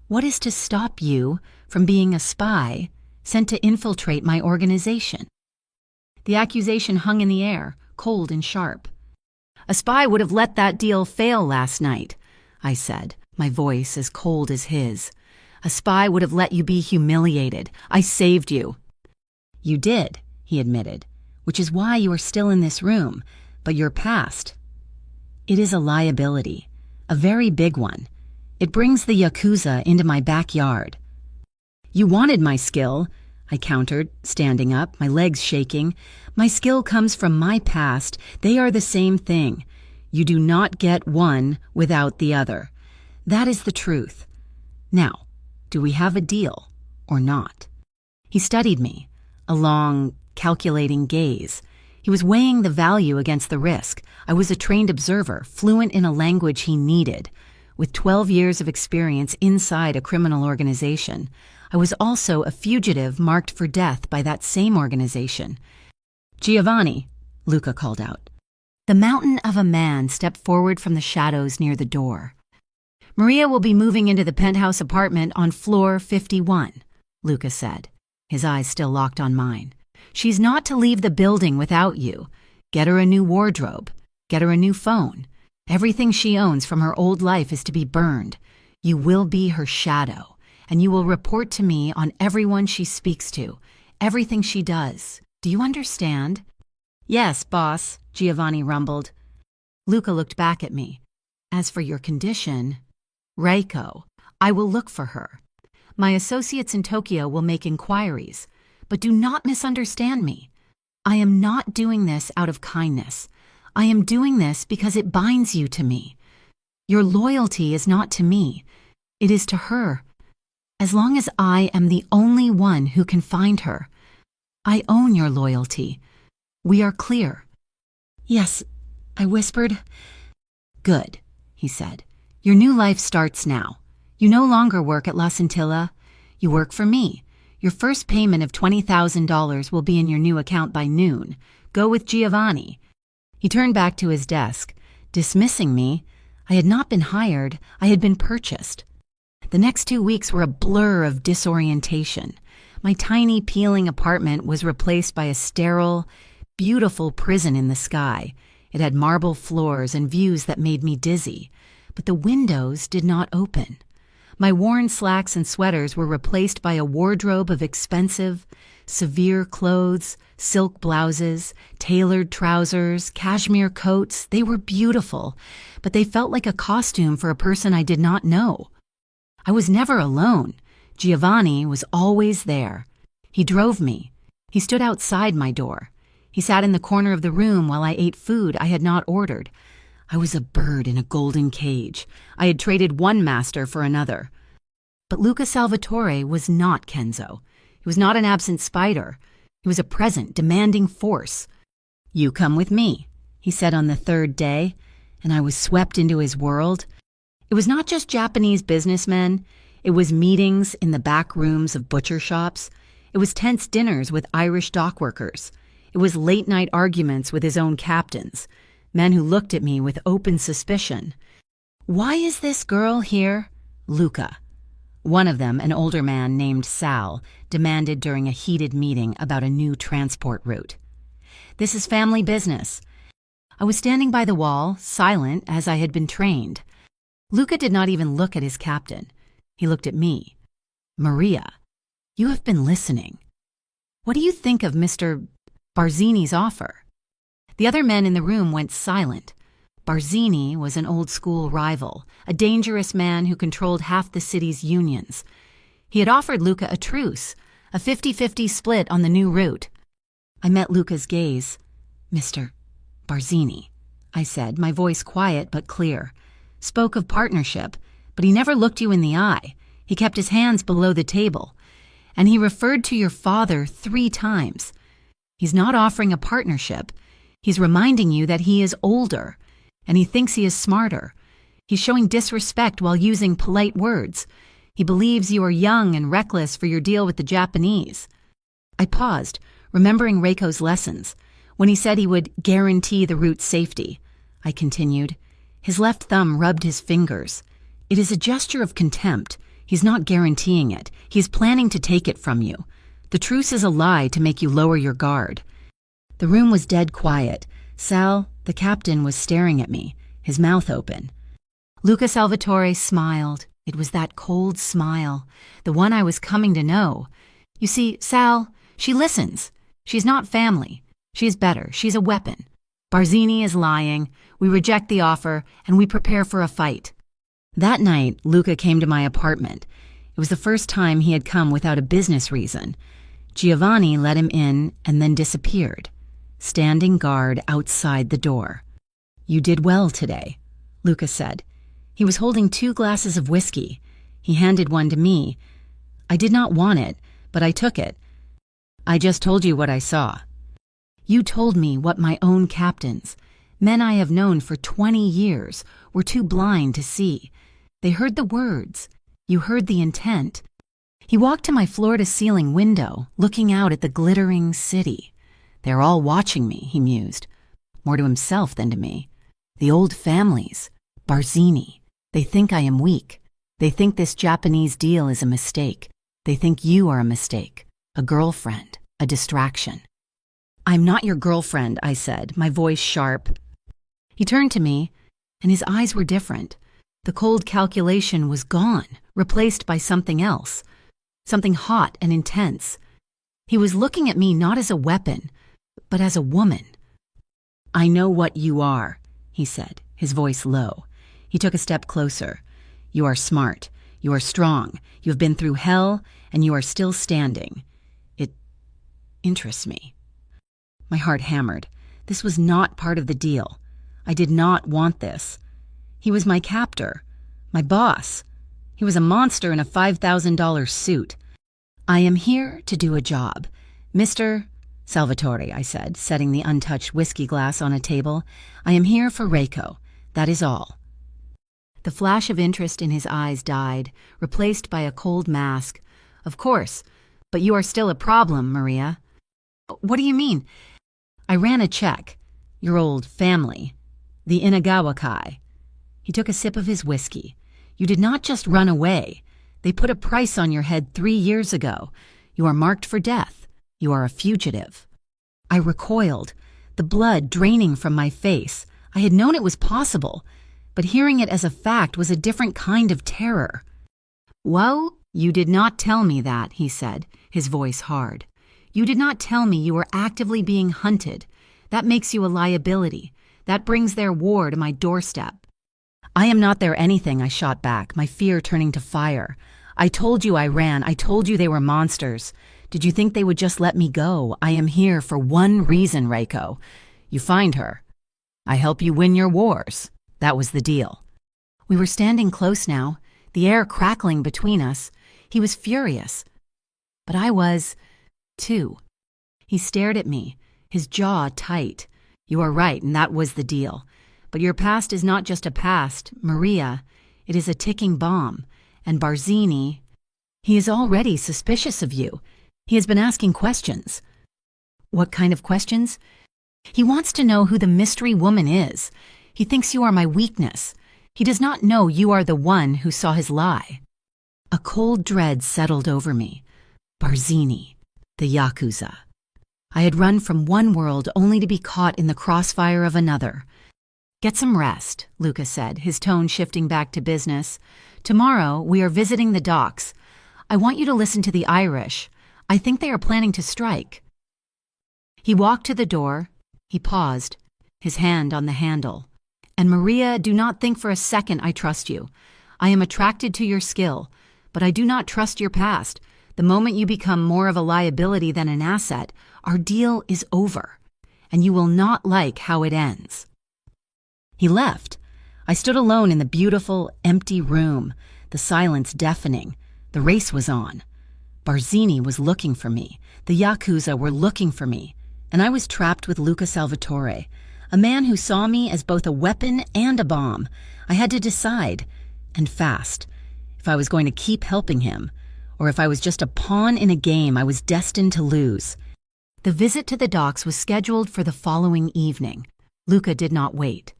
Speaker 1: What is to stop you from being a spy sent to infiltrate my organization?" The accusation hung in the air, cold and sharp. "A spy would have let that deal fail last night," I said, my voice as cold as his. "A spy would have let you be humiliated. I saved you." "You did," he admitted, "which is why you are still in this room. But your past, it is a liability, a very big one. It brings the Yakuza into my backyard." "You wanted my skill," I countered, standing up, my legs shaking. "My skill comes from my past. They are the same thing. You do not get one without the other. That is the truth. Now, do we have a deal or not?" He studied me, a long, calculating gaze. He was weighing the value against the risk. I was a trained observer, fluent in a language he needed. With 12 years of experience inside a criminal organization, I was also a fugitive marked for death by that same organization. "Giovanni," Luca called out. The mountain of a man stepped forward from the shadows near the door. "Maria will be moving into the penthouse apartment on floor 51, Luca said, his eyes still locked on mine. "She's not to leave the building without you. Get her a new wardrobe. Get her a new phone. Everything she owns from her old life is to be burned. You will be her shadow, and you will report to me on everyone she speaks to, everything she does. Do you understand?" "Yes, boss," Giovanni rumbled. Luca looked back at me. "As for your condition, Reiko, I will look for her. My associates in Tokyo will make inquiries, but do not misunderstand me. I am not doing this out of kindness. I am doing this because it binds you to me. Your loyalty is not to me. It is to her. As long as I am the only one who can find her, I own your loyalty. We are clear." "Yes," I whispered. "Good," he said. "Your new life starts now. You no longer work at La Scintilla. You work for me. Your first payment of $20,000 will be in your new account by noon. Go with Giovanni." He turned back to his desk. Dismissing me, I had not been hired, I had been purchased. The next 2 weeks were a blur of disorientation. My tiny, peeling apartment was replaced by a sterile, beautiful prison in the sky. It had marble floors and views that made me dizzy, but the windows did not open. My worn slacks and sweaters were replaced by a wardrobe of expensive, severe clothes, silk blouses, tailored trousers, cashmere coats. They were beautiful, but they felt like a costume for a person I did not know. I was never alone. Giovanni was always there. He drove me. He stood outside my door. He sat in the corner of the room while I ate food I had not ordered. I was a bird in a golden cage. I had traded one master for another. But Luca Salvatore was not Kenzo. He was not an absent spider. He was a present, demanding force. "You come with me," he said on the third day, and I was swept into his world. It was not just Japanese businessmen. It was meetings in the back rooms of butcher shops. It was tense dinners with Irish dockworkers. It was late-night arguments with his own captains, men who looked at me with open suspicion. "Why is this girl here?" Luca. One of them, an older man named Sal, demanded during a heated meeting about a new transport route. "This is family business." I was standing by the wall, silent as I had been trained. Luca did not even look at his captain. He looked at me. "Maria, you have been listening. What do you think of Mr. Barzini's offer?" The other men in the room went silent. Barzini was an old-school rival, a dangerous man who controlled half the city's unions. He had offered Luca a truce, a 50-50 split on the new route. I met Luca's gaze. "Mr. Barzini," I said, my voice quiet but clear. "Spoke of partnership, but he never looked you in the eye. He kept his hands below the table. And he referred to your father 3 times. He's not offering a partnership. He's reminding you that he is older, and he thinks he is smarter. He's showing disrespect while using polite words. He believes you are young and reckless for your deal with the Japanese." I paused, remembering Reiko's lessons. When he said he would guarantee the route's safety, I continued. His left thumb rubbed his fingers. "It is a gesture of contempt. He's not guaranteeing it. He's planning to take it from you. The truce is a lie to make you lower your guard." The room was dead quiet. Sal, the captain, was staring at me, his mouth open. Luca Salvatore smiled. It was that cold smile, the one I was coming to know. "You see, Sal, she listens. She's not family. She is better. She's a weapon. Barzini is lying. We reject the offer, and we prepare for a fight." That night, Luca came to my apartment. It was the first time he had come without a business reason. Giovanni let him in and then disappeared, standing guard outside the door. "You did well today," Luca said. He was holding 2 glasses of whiskey. He handed one to me. I did not want it, but I took it. "I just told you what I saw." "You told me what my own captains, men I have known for 20 years, were too blind to see. They heard the words. You heard the intent." He walked to my floor-to-ceiling window, looking out at the glittering city. "They're all watching me," he mused, more to himself than to me. "The old families, Barzini. They think I am weak. They think this Japanese deal is a mistake. They think you are a mistake, a girlfriend, a distraction." "I'm not your girlfriend," I said, my voice sharp. He turned to me, and his eyes were different. The cold calculation was gone, replaced by something else, something hot and intense. He was looking at me not as a weapon, but as a woman. "I know what you are," he said, his voice low. He took a step closer. "You are smart. You are strong. You have been through hell, and you are still standing. It interests me." My heart hammered. This was not part of the deal. I did not want this. He was my captor, my boss. He was a monster in a $5,000 suit. "I am here to do a job. Mr. Salvatore," I said, setting the untouched whiskey glass on a table. "I am here for Reiko. That is all." The flash of interest in his eyes died, replaced by a cold mask. "Of course, but you are still a problem, Maria." "What do you mean?" "I ran a check. Your old family. The Inagawa Kai." He took a sip of his whiskey. "You did not just run away. They put a price on your head 3 years ago. You are marked for death. You are a fugitive." I recoiled, the blood draining from my face. I had known it was possible, but hearing it as a fact was a different kind of terror. "Well, you did not tell me that," he said, his voice hard. "You did not tell me you were actively being hunted. That makes you a liability. That brings their war to my doorstep." "I am not their anything," I shot back, my fear turning to fire. "I told you I ran. I told you they were monsters. Did you think they would just let me go? I am here for one reason, Reiko. You find her. I help you win your wars. That was the deal." We were standing close now, the air crackling between us. He was furious. But I was, too. He stared at me, his jaw tight. "You are right, and that was the deal. But your past is not just a past, Maria. It is a ticking bomb. And Barzini, he is already suspicious of you. He has been asking questions." "What kind of questions?" "He wants to know who the mystery woman is. He thinks you are my weakness. He does not know you are the one who saw his lie." A cold dread settled over me. Barzini, the Yakuza. I had run from one world only to be caught in the crossfire of another. "Get some rest," Luca said, his tone shifting back to business. "Tomorrow we are visiting the docks. I want you to listen to the Irish. I think they are planning to strike." He walked to the door. He paused, his hand on the handle. "And Maria, do not think for a second I trust you. I am attracted to your skill, but I do not trust your past. The moment you become more of a liability than an asset, our deal is over, and you will not like how it ends." He left. I stood alone in the beautiful, empty room, the silence deafening. The race was on. Barzini was looking for me. The Yakuza were looking for me. And I was trapped with Luca Salvatore, a man who saw me as both a weapon and a bomb. I had to decide, and fast, if I was going to keep helping him, or if I was just a pawn in a game I was destined to lose. The visit to the docks was scheduled for the following evening. Luca did not wait.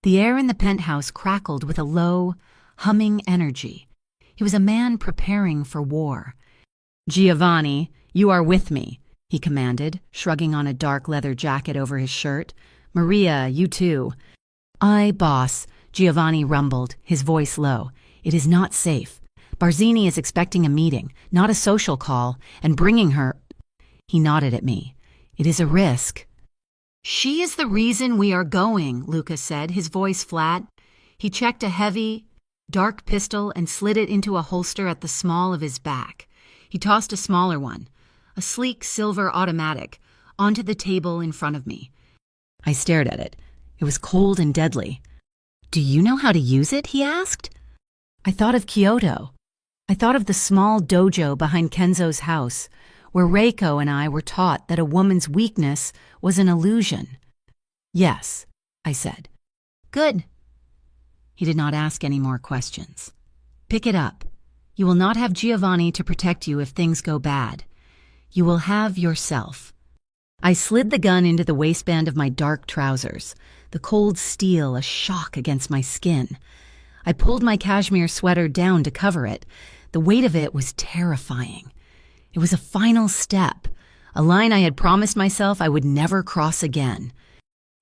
Speaker 1: The air in the penthouse crackled with a low, humming energy. He was a man preparing for war. "Giovanni, you are with me," he commanded, shrugging on a dark leather jacket over his shirt. "Maria, you too." "Aye, boss," Giovanni rumbled, his voice low. "It is not safe. Barzini is expecting a meeting, not a social call, and bringing her—" He nodded at me. "It is a risk." "She is the reason we are going," Luca said, his voice flat. He checked a heavy, dark pistol and slid it into a holster at the small of his back. He tossed a smaller one, a sleek silver automatic, onto the table in front of me. I stared at it. It was cold and deadly. "Do you know how to use it?" he asked. I thought of Kyoto. I thought of the small dojo behind Kenzo's house, where Reiko and I were taught that a woman's weakness was an illusion. "Yes," I said. "Good." He did not ask any more questions. "Pick it up. You will not have Giovanni to protect you if things go bad. You will have yourself." I slid the gun into the waistband of my dark trousers, the cold steel a shock against my skin. I pulled my cashmere sweater down to cover it. The weight of it was terrifying. It was a final step, a line I had promised myself I would never cross again.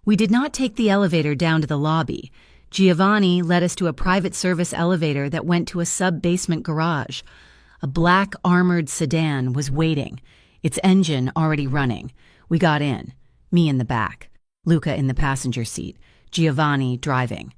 Speaker 1: We did not take the elevator down to the lobby. Giovanni led us to a private service elevator that went to a sub-basement garage. A black armored sedan was waiting, its engine already running. We got in, me in the back, Luca in the passenger seat, Giovanni driving.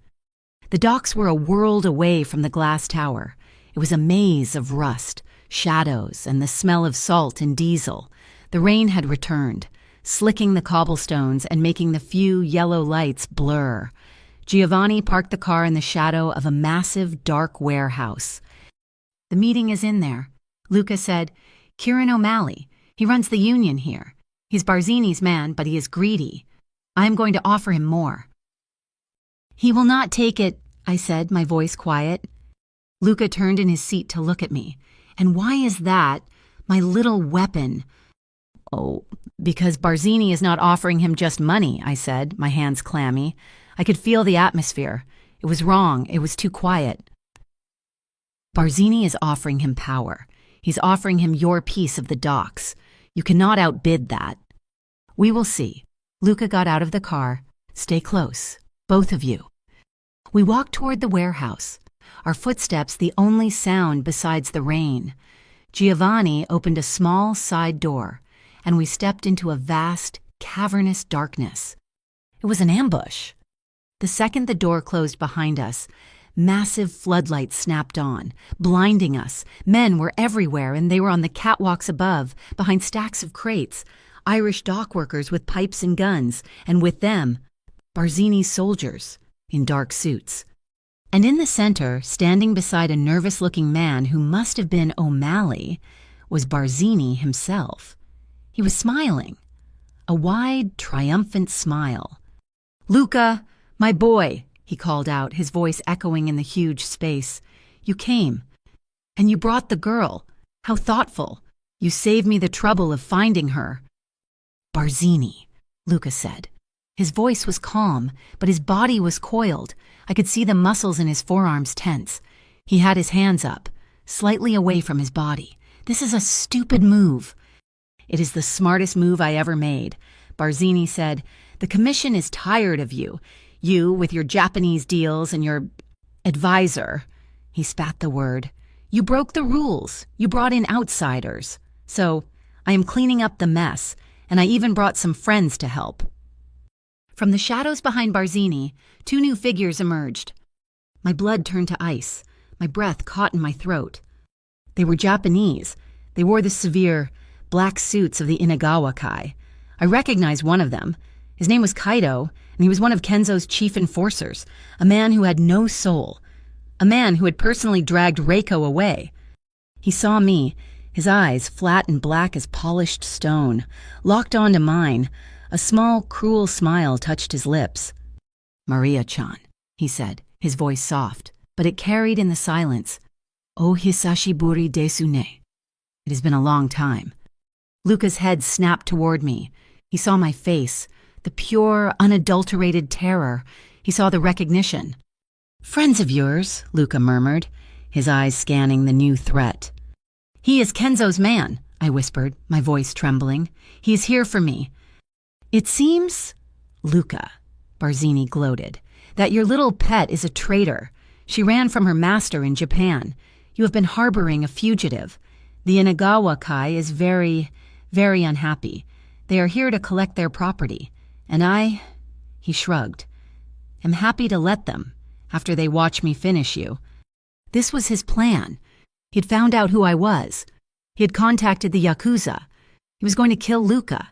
Speaker 1: The docks were a world away from the glass tower. It was a maze of rust, shadows, and the smell of salt and diesel. The rain had returned, slicking the cobblestones and making the few yellow lights blur. Giovanni parked the car in the shadow of a massive, dark warehouse. "The meeting is in there," Luca said. "Kieran O'Malley. He runs the union here. He's Barzini's man, but he is greedy. I am going to offer him more." "He will not take it," I said, my voice quiet. Luca turned in his seat to look at me. "And why is that, my little weapon?" "Oh, because Barzini is not offering him just money," I said, my hands clammy. I could feel the atmosphere. It was wrong. It was too quiet. "Barzini is offering him power. He's offering him your piece of the docks. You cannot outbid that." "We will see." Luca got out of the car. "Stay close, both of you." We walked toward the warehouse, our footsteps the only sound besides the rain. Giovanni opened a small side door, and we stepped into a vast, cavernous darkness. It was an ambush. The second the door closed behind us, massive floodlights snapped on, blinding us. Men were everywhere, and they were on the catwalks above, behind stacks of crates, Irish dock workers with pipes and guns, and with them, Barzini's soldiers in dark suits. And in the center, standing beside a nervous-looking man who must have been O'Malley, was Barzini himself. He was smiling, a wide, triumphant smile. "Luca, my boy," he called out, his voice echoing in the huge space. "You came. And you brought the girl. How thoughtful. You saved me the trouble of finding her." "Barzini," Luca said. His voice was calm, but his body was coiled. I could see the muscles in his forearms tense. He had his hands up, slightly away from his body. "This is a stupid move." "It is the smartest move I ever made," Barzini said. "The commission is tired of you. You, with your Japanese deals and your advisor." He spat the word. "You broke the rules. You brought in outsiders. So, I am cleaning up the mess, and I even brought some friends to help." From the shadows behind Barzini, two new figures emerged. My blood turned to ice. My breath caught in my throat. They were Japanese. They wore the severe, black suits of the Inagawa Kai. I recognized one of them. His name was Kaido, and he was one of Kenzo's chief enforcers, a man who had no soul, a man who had personally dragged Reiko away. He saw me, his eyes flat and black as polished stone, locked onto mine. A small, cruel smile touched his lips. "Maria-chan," he said, his voice soft, but it carried in the silence. "O hisashiburi desu ne." It has been a long time. Luca's head snapped toward me. He saw my face, the pure, unadulterated terror. He saw the recognition. "Friends of yours," Luca murmured, his eyes scanning the new threat. "He is Kenzo's man," I whispered, my voice trembling. "He is here for me." "It seems, Luca," Barzini gloated, "that your little pet is a traitor. She ran from her master in Japan. You have been harboring a fugitive. The Inagawa Kai is very, very unhappy. They are here to collect their property. And I," he shrugged, "am happy to let them, after they watch me finish you." This was his plan. He had found out who I was. He had contacted the Yakuza. He was going to kill Luca,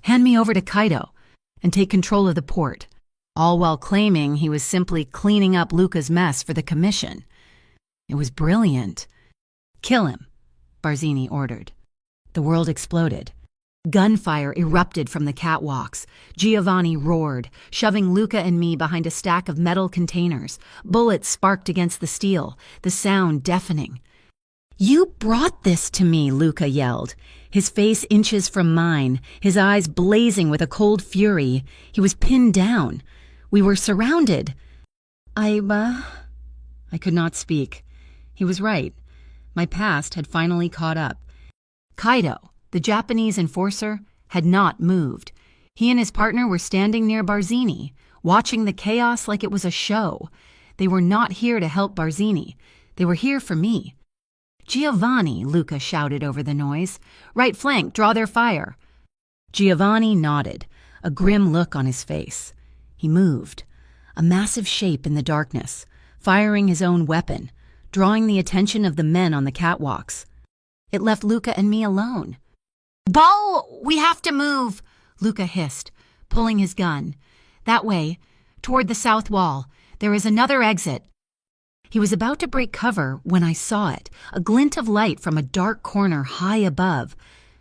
Speaker 1: hand me over to Kaido, and take control of the port, all while claiming he was simply cleaning up Luca's mess for the commission. It was brilliant. "Kill him," Barzini ordered. The world exploded. Gunfire erupted from the catwalks. Giovanni roared, shoving Luca and me behind a stack of metal containers. Bullets sparked against the steel, the sound deafening. "You brought this to me," Luca yelled, his face inches from mine, his eyes blazing with a cold fury. He was pinned down. We were surrounded. I could not speak. He was right. My past had finally caught up. Kaido, the Japanese enforcer, had not moved. He and his partner were standing near Barzini, watching the chaos like it was a show. They were not here to help Barzini. They were here for me. "Giovanni," Luca shouted over the noise. "Right flank, draw their fire." Giovanni nodded, a grim look on his face. He moved, a massive shape in the darkness, firing his own weapon, drawing the attention of the men on the catwalks. It left Luca and me alone. "Bo, we have to move," Luca hissed, pulling his gun. "That way, toward the south wall. There is another exit." He was about to break cover when I saw it, a glint of light from a dark corner high above.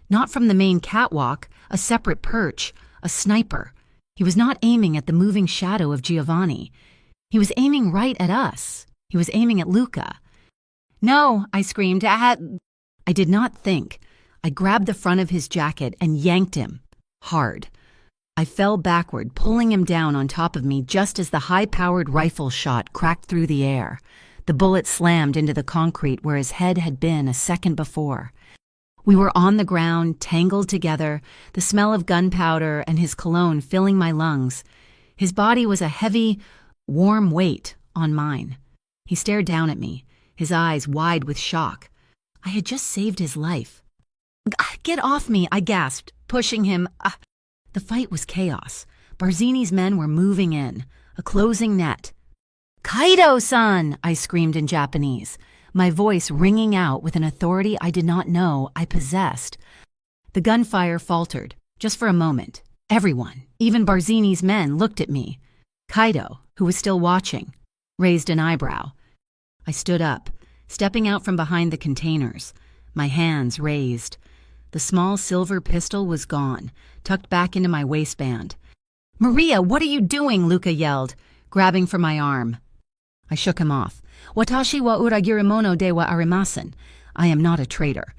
Speaker 1: Not from the main catwalk, a separate perch, a sniper. He was not aiming at the moving shadow of Giovanni. He was aiming right at us. He was aiming at Luca. "No," I screamed. I did not think. I grabbed the front of his jacket and yanked him. Hard. I fell backward, pulling him down on top of me just as the high-powered rifle shot cracked through the air. The bullet slammed into the concrete where his head had been a second before. We were on the ground, tangled together, the smell of gunpowder and his cologne filling my lungs. His body was a heavy, warm weight on mine. He stared down at me, his eyes wide with shock. I had just saved his life. "Get off me," I gasped, pushing him. The fight was chaos. Barzini's men were moving in, a closing net. "Kaido-san!" I screamed in Japanese, my voice ringing out with an authority I did not know I possessed. The gunfire faltered, just for a moment. Everyone, even Barzini's men, looked at me. Kaido, who was still watching, raised an eyebrow. I stood up, stepping out from behind the containers, my hands raised. The small silver pistol was gone, tucked back into my waistband. "Maria, what are you doing?" Luca yelled, grabbing for my arm. I shook him off. "Watashi wa uragirimono de wa arimasen." I am not a traitor.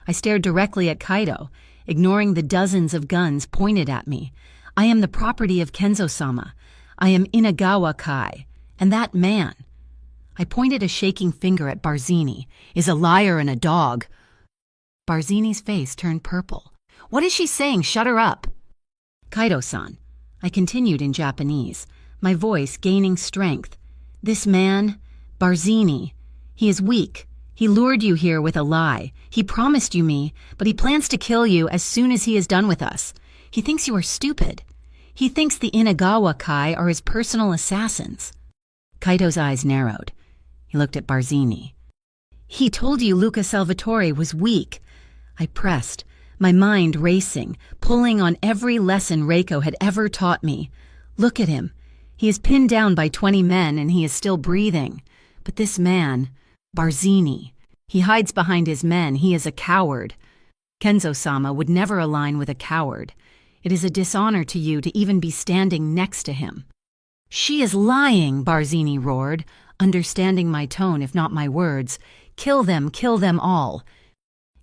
Speaker 1: I stared directly at Kaido, ignoring the dozens of guns pointed at me. I am the property of Kenzo-sama. I am Inagawa Kai. And that man, I pointed a shaking finger at Barzini, is a liar and a dog. Barzini's face turned purple. "What is she saying? Shut her up." "Kaido-san," I continued in Japanese, my voice gaining strength. "This man, Barzini, he is weak. He lured you here with a lie. He promised you me, but he plans to kill you as soon as he is done with us. He thinks you are stupid. He thinks the Inagawa Kai are his personal assassins." Kaido's eyes narrowed. He looked at Barzini. "He told you Luca Salvatore was weak." I pressed, my mind racing, pulling on every lesson Reiko had ever taught me. "Look at him. He is pinned down by 20 men and he is still breathing. But this man, Barzini, he hides behind his men. He is a coward. Kenzo-sama would never align with a coward. It is a dishonor to you to even be standing next to him." "She is lying," Barzini roared, understanding my tone if not my words. Kill them all."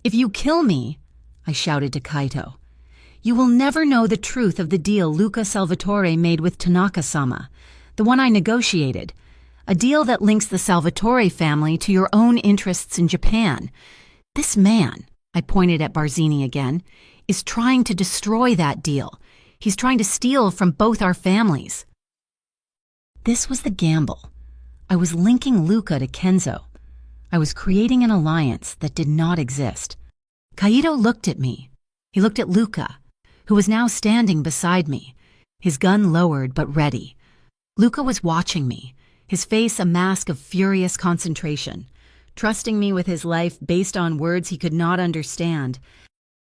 Speaker 1: "If you kill me," I shouted to Kaito, "you will never know the truth of the deal Luca Salvatore made with Tanaka-sama, the one I negotiated, a deal that links the Salvatore family to your own interests in Japan. This man," I pointed at Barzini again, "is trying to destroy that deal. He's trying to steal from both our families." This was the gamble. I was linking Luca to Kenzo. I was creating an alliance that did not exist. Kaito looked at me. He looked at Luca, who was now standing beside me, his gun lowered but ready. Luca was watching me, his face a mask of furious concentration, trusting me with his life based on words he could not understand.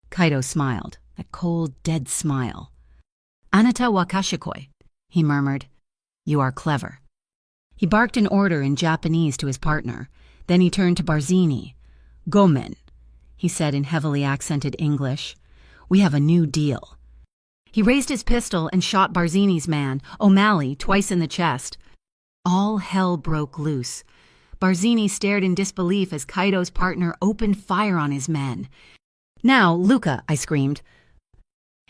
Speaker 1: Kaito smiled, that cold, dead smile. "Anata wa kashikoi," he murmured. "You are clever." He barked an order in Japanese to his partner. Then he turned to Barzini. "Gomen," he said in heavily accented English. "We have a new deal." He raised his pistol and shot Barzini's man, O'Malley, twice in the chest. All hell broke loose. Barzini stared in disbelief as Kaito's partner opened fire on his men. "Now, Luca," I screamed.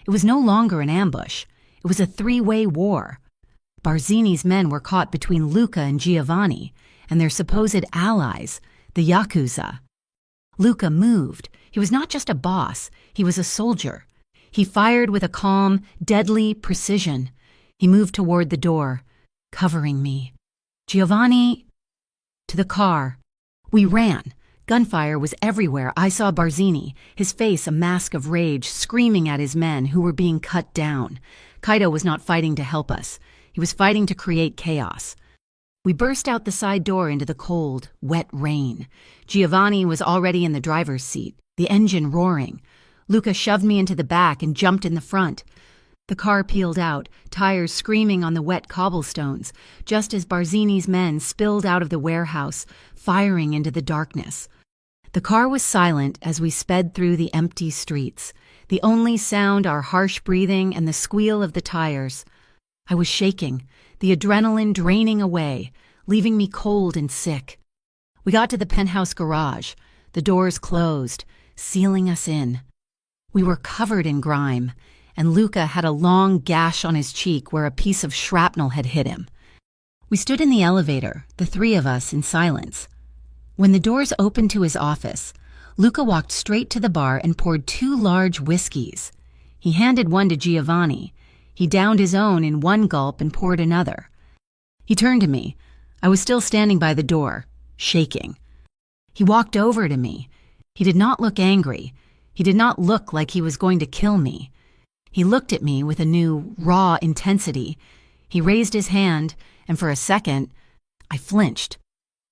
Speaker 1: It was no longer an ambush. It was a three-way war. Barzini's men were caught between Luca and Giovanni and their supposed allies, the Yakuza. Luca moved. He was not just a boss, he was a soldier. He fired with a calm, deadly precision. He moved toward the door, covering me. "Giovanni!" To the car. We ran. Gunfire was everywhere. I saw Barzini, his face a mask of rage, screaming at his men who were being cut down. Kaito was not fighting to help us. He was fighting to create chaos. We burst out the side door into the cold, wet rain. Giovanni was already in the driver's seat, the engine roaring. Luca shoved me into the back and jumped in the front. The car peeled out, tires screaming on the wet cobblestones, just as Barzini's men spilled out of the warehouse, firing into the darkness. The car was silent as we sped through the empty streets, the only sound our harsh breathing and the squeal of the tires. I was shaking, the adrenaline draining away, leaving me cold and sick. We got to the penthouse garage, the doors closed, sealing us in. We were covered in grime, and Luca had a long gash on his cheek where a piece of shrapnel had hit him. We stood in the elevator, the three of us in silence. When the doors opened to his office, Luca walked straight to the bar and poured 2 large whiskeys. He handed one to Giovanni. He downed his own in one gulp and poured another. He turned to me. I was still standing by the door, shaking. He walked over to me. He did not look angry. He did not look like he was going to kill me. He looked at me with a new, raw intensity. He raised his hand, and for a second, I flinched,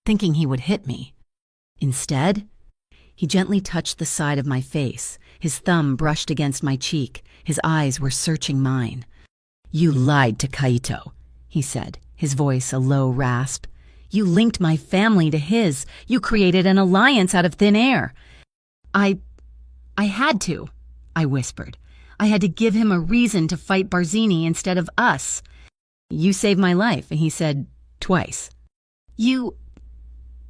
Speaker 1: thinking he would hit me. Instead, he gently touched the side of my face. His thumb brushed against my cheek. His eyes were searching mine. "You lied to Kaito," he said, his voice a low rasp. "You linked my family to his. You created an alliance out of thin air." I had to," I whispered. "I had to give him a reason to fight Barzini instead of us." "You saved my life," and he said, "twice." You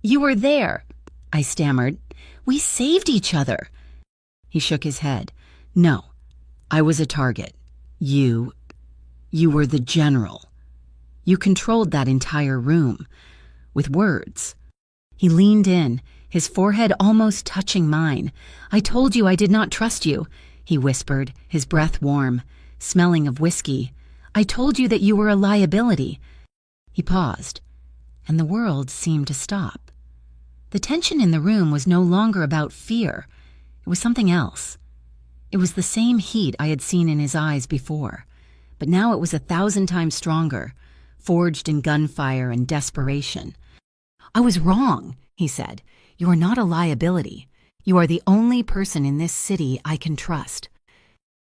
Speaker 1: were there," I stammered. "We saved each other." He shook his head. "No, I was a target. You were the general. You controlled that entire room, with words." He leaned in, his forehead almost touching mine. "I told you I did not trust you," he whispered, his breath warm, smelling of whiskey. "I told you that you were a liability." He paused, and the world seemed to stop. The tension in the room was no longer about fear. It was something else. It was the same heat I had seen in his eyes before, but now it was 1,000 times stronger, forged in gunfire and desperation. "I was wrong," he said. "You are not a liability. You are the only person in this city I can trust."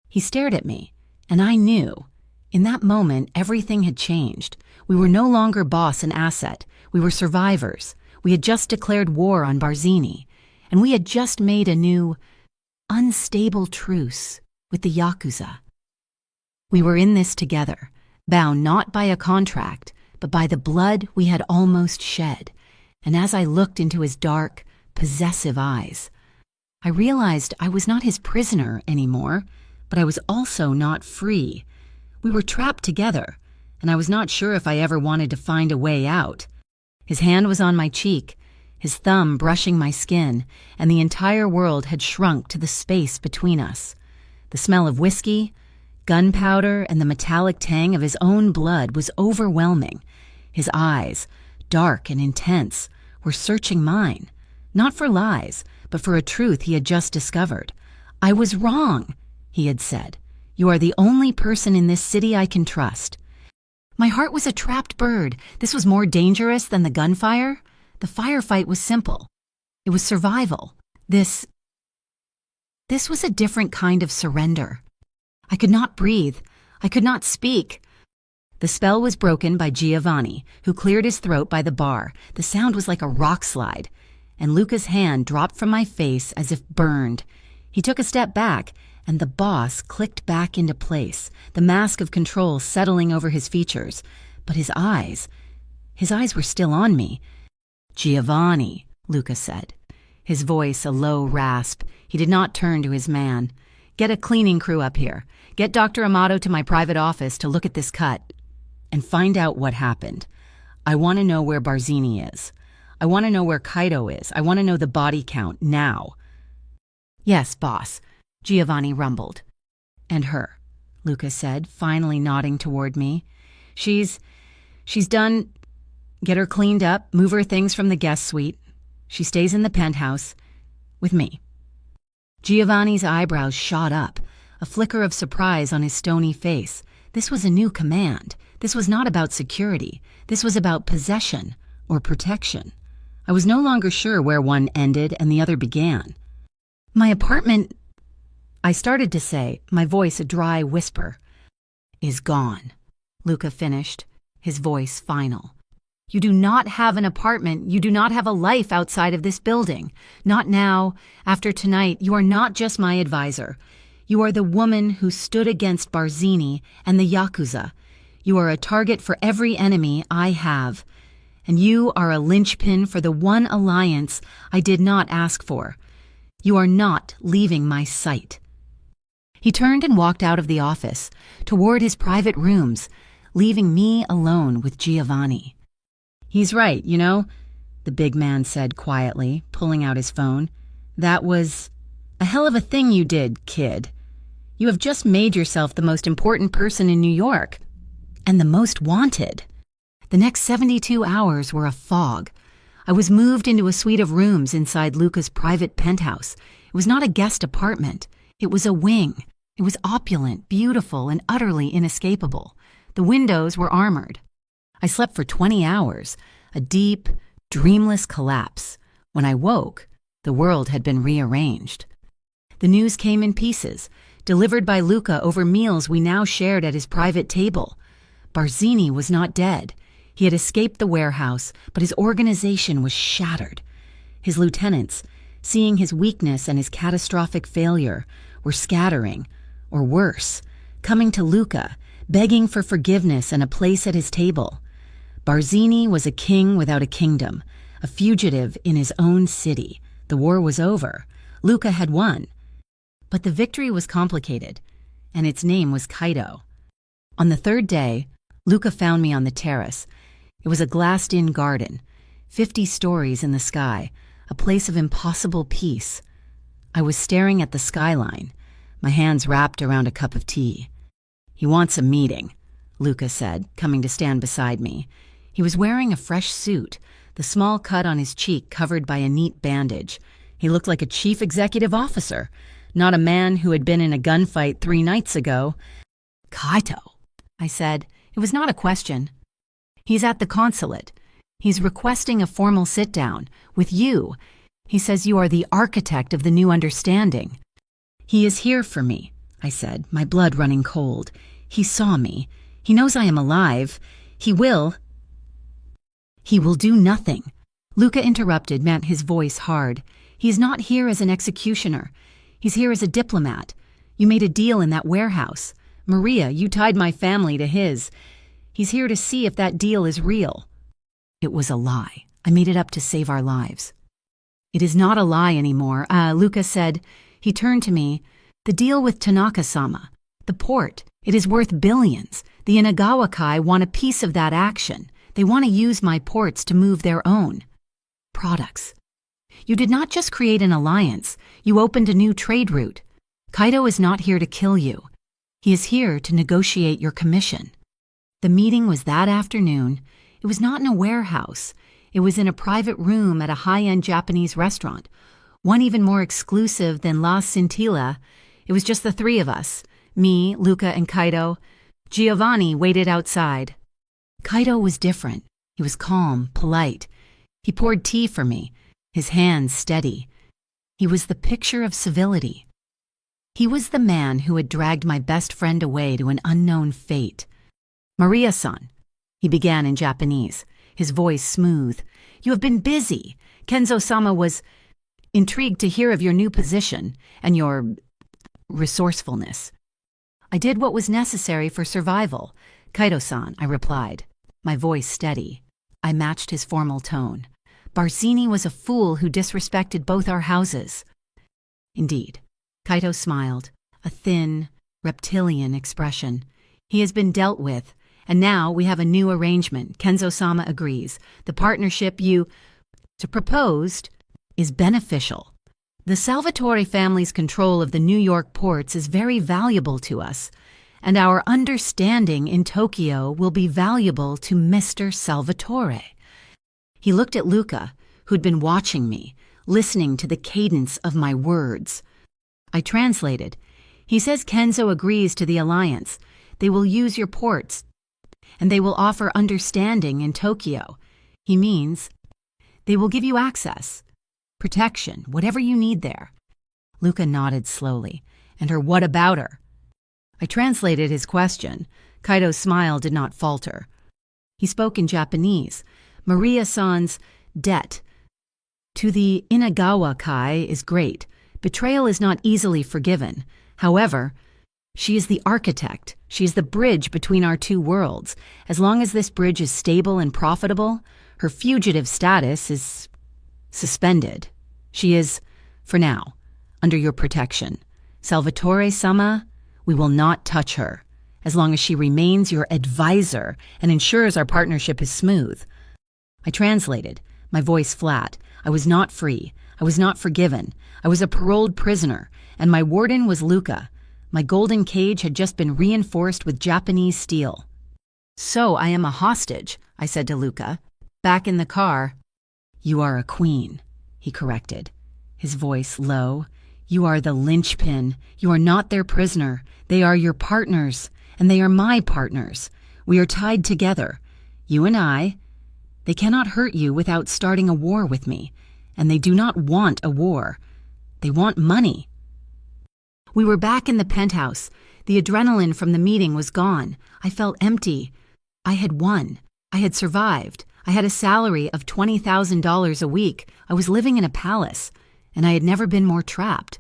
Speaker 1: He stared at me, and I knew. In that moment, everything had changed. We were no longer boss and asset. We were survivors. We had just declared war on Barzini, and we had just made a new, unstable truce with the Yakuza. We were in this together, bound not by a contract, but by the blood we had almost shed. And as I looked into his dark, possessive eyes, I realized I was not his prisoner anymore, but I was also not free. We were trapped together, and I was not sure if I ever wanted to find a way out. His hand was on my cheek, his thumb brushing my skin, and the entire world had shrunk to the space between us. The smell of whiskey, gunpowder, and the metallic tang of his own blood was overwhelming. His eyes, dark and intense, were searching mine, not for lies, but for a truth he had just discovered. "I was wrong," he had said. "You are the only person in this city I can trust." My heart was a trapped bird. This was more dangerous than the gunfire. The firefight was simple. It was survival. This was a different kind of surrender. I could not breathe. I could not speak. The spell was broken by Giovanni, who cleared his throat by the bar. The sound was like a rock slide, and Luca's hand dropped from my face as if burned. He took a step back, and the boss clicked back into place, the mask of control settling over his features. But his eyes were still on me. "Giovanni," Luca said, his voice a low rasp. He did not turn to his man. "Get a cleaning crew up here. Get Dr. Amato to my private office to look at this cut. And find out what happened. I want to know where Barzini is. I want to know where Kaito is. I want to know the body count, now." "Yes, boss," Giovanni rumbled. "And her," Luca said, finally nodding toward me. She's done. Get her cleaned up, move her things from the guest suite. She stays in the penthouse with me." Giovanni's eyebrows shot up, a flicker of surprise on his stony face. This was a new command. This was not about security. This was about possession or protection. I was no longer sure where one ended and the other began. "My apartment," I started to say, my voice a dry whisper, "is gone," Luca finished, his voice final. "You do not have an apartment. You do not have a life outside of this building. Not now. After tonight, you are not just my advisor. You are the woman who stood against Barzini and the Yakuza. You are a target for every enemy I have. And you are a linchpin for the one alliance I did not ask for. You are not leaving my sight." He turned and walked out of the office, toward his private rooms, leaving me alone with Giovanni. "He's right, you know," the big man said quietly, pulling out his phone. "That was a hell of a thing you did, kid. You have just made yourself the most important person in New York, and the most wanted." The next 72 hours were a fog. I was moved into a suite of rooms inside Luca's private penthouse. It was not a guest apartment. It was a wing. It was opulent, beautiful, and utterly inescapable. The windows were armored. I slept for 20 hours, a deep, dreamless collapse. When I woke, the world had been rearranged. The news came in pieces, delivered by Luca over meals we now shared at his private table. Barzini was not dead. He had escaped the warehouse, but his organization was shattered. His lieutenants, seeing his weakness and his catastrophic failure, were scattering, or worse, coming to Luca, begging for forgiveness and a place at his table. Barzini was a king without a kingdom, a fugitive in his own city. The war was over. Luca had won. But the victory was complicated, and its name was Kaido. On the third day, Luca found me on the terrace. It was a glassed-in garden, 50 stories in the sky, a place of impossible peace. I was staring at the skyline, my hands wrapped around a cup of tea. "He wants a meeting," Luca said, coming to stand beside me. He was wearing a fresh suit, the small cut on his cheek covered by a neat bandage. He looked like a chief executive officer, not a man who had been in a gunfight 3 nights ago. "Kaito," I said. It was not a question. "He's at the consulate. He's requesting a formal sit-down with you. He says you are the architect of the new understanding." "He is here for me," I said, my blood running cold. "He saw me. He knows I am alive. He will do nothing." Luca interrupted, meant his voice hard. "He is not here as an executioner. He's here as a diplomat. You made a deal in that warehouse. Maria, you tied my family to his. He's here to see if that deal is real." It was a lie. I made it up to save our lives. "It is not a lie anymore," Luca said. He turned to me. "The deal with Tanaka-sama. The port. It is worth billions. The Inagawa-kai want a piece of that action. They want to use my ports to move their own products. You did not just create an alliance. You opened a new trade route. Kaido is not here to kill you. He is here to negotiate your commission." The meeting was that afternoon. It was not in a warehouse. It was in a private room at a high-end Japanese restaurant, one even more exclusive than La Scintilla. It was just the 3 of us, me, Luca, and Kaido. Giovanni waited outside. Kaido was different. He was calm, polite. He poured tea for me, his hands steady. He was the picture of civility. He was the man who had dragged my best friend away to an unknown fate. "Maria-san," he began in Japanese, his voice smooth. "You have been busy. Kenzo-sama was intrigued to hear of your new position and your resourcefulness." "I did what was necessary for survival, Kaido-san," I replied, my voice steady. I matched his formal tone. "Barzini was a fool who disrespected both our houses." "Indeed." Kaido smiled, a thin, reptilian expression. "He has been dealt with. And now we have a new arrangement. Kenzo-sama agrees. The partnership you proposed is beneficial. The Salvatore family's control of the New York ports is very valuable to us, and our understanding in Tokyo will be valuable to Mr. Salvatore." He looked at Luca, who'd been watching me, listening to the cadence of my words. I translated. "He says Kenzo agrees to the alliance. They will use your ports, and they will offer understanding in Tokyo. He means they will give you access, protection, whatever you need there." Luca nodded slowly. "And her what about her?" I translated his question. Kaito's smile did not falter. He spoke in Japanese. "Maria-san's debt to the Inagawa Kai is great. Betrayal is not easily forgiven. However, she is the architect. She is the bridge between our two worlds. As long as this bridge is stable and profitable, her fugitive status is suspended. She is, for now, under your protection. Salvatore-sama, we will not touch her, as long as she remains your advisor and ensures our partnership is smooth." I translated, my voice flat. I was not free. I was not forgiven. I was a paroled prisoner, and my warden was Luca. My golden cage had just been reinforced with Japanese steel. "So I am a hostage," I said to Luca. Back in the car. "You are a queen," he corrected, his voice low. "You are the linchpin. You are not their prisoner. They are your partners, and they are my partners. We are tied together. You and I. They cannot hurt you without starting a war with me, and they do not want a war. They want money." We were back in the penthouse. The adrenaline from the meeting was gone. I felt empty. I had won. I had survived. I had a salary of $20,000 a week. I was living in a palace, and I had never been more trapped.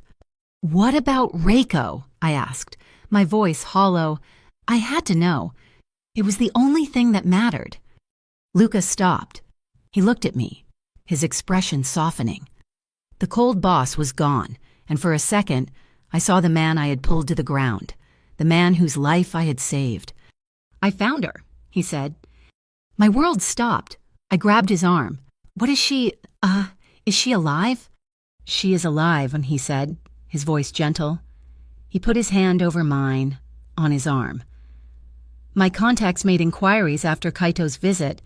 Speaker 1: "What about Reiko?" I asked, my voice hollow. I had to know. It was the only thing that mattered. Luca stopped. He looked at me, his expression softening. The cold boss was gone, and for a second, I saw the man I had pulled to the ground, the man whose life I had saved. "I found her," he said. My world stopped. I grabbed his arm. "What is she alive?" "She is alive," he said, his voice gentle. He put his hand over mine, on his arm. My contacts made inquiries after Kaito's visit.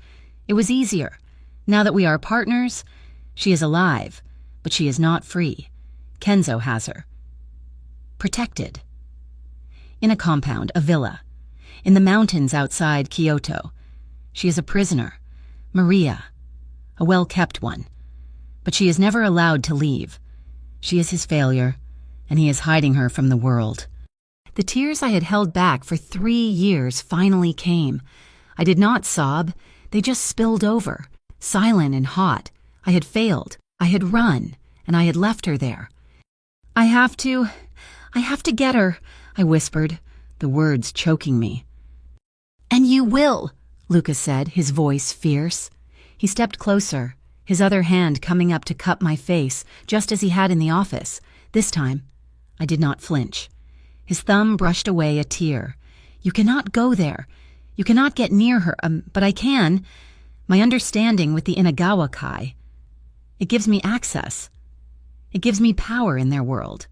Speaker 1: It was easier. Now that we are partners, she is alive, but she is not free. Kenzo has her. Protected. In a compound, a villa. In the mountains outside Kyoto. She is a prisoner. Maria. A well-kept one. But she is never allowed to leave. She is his failure, and he is hiding her from the world. The tears I had held back for 3 years finally came. I did not sob. They just spilled over, silent and hot. I had failed. I had run, and I had left her there. I have to get her," I whispered, the words choking me. "And you will," Luca said, his voice fierce. He stepped closer, his other hand coming up to cup my face, just as he had in the office. This time, I did not flinch. His thumb brushed away a tear. "You cannot go there. You cannot get near her, but I can. My understanding with the Inagawa Kai. It gives me access. It gives me power in their world."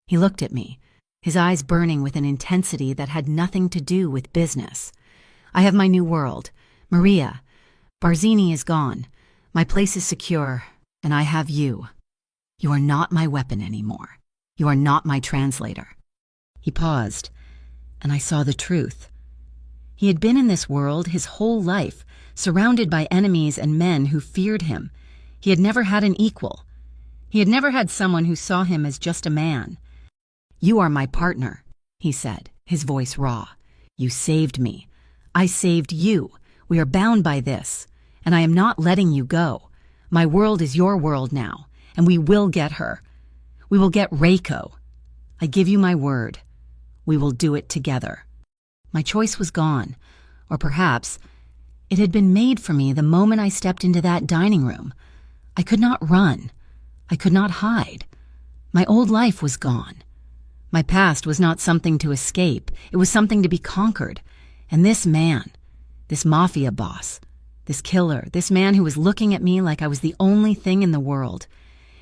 Speaker 1: He looked at me, his eyes burning with an intensity that had nothing to do with business. "I have my new world. Maria. Barzini is gone. My place is secure, and I have you. You are not my weapon anymore. You are not my translator." He paused, and I saw the truth. He had been in this world his whole life, surrounded by enemies and men who feared him. He had never had an equal. He had never had someone who saw him as just a man. "You are my partner," he said, his voice raw. "You saved me. I saved you. We are bound by this, and I am not letting you go. My world is your world now, and we will get her. We will get Reiko. I give you my word. We will do it together." My choice was gone, or perhaps it had been made for me the moment I stepped into that dining room. I could not run. I could not hide. My old life was gone. My past was not something to escape. It was something to be conquered. And this man, this mafia boss, this killer, this man who was looking at me like I was the only thing in the world,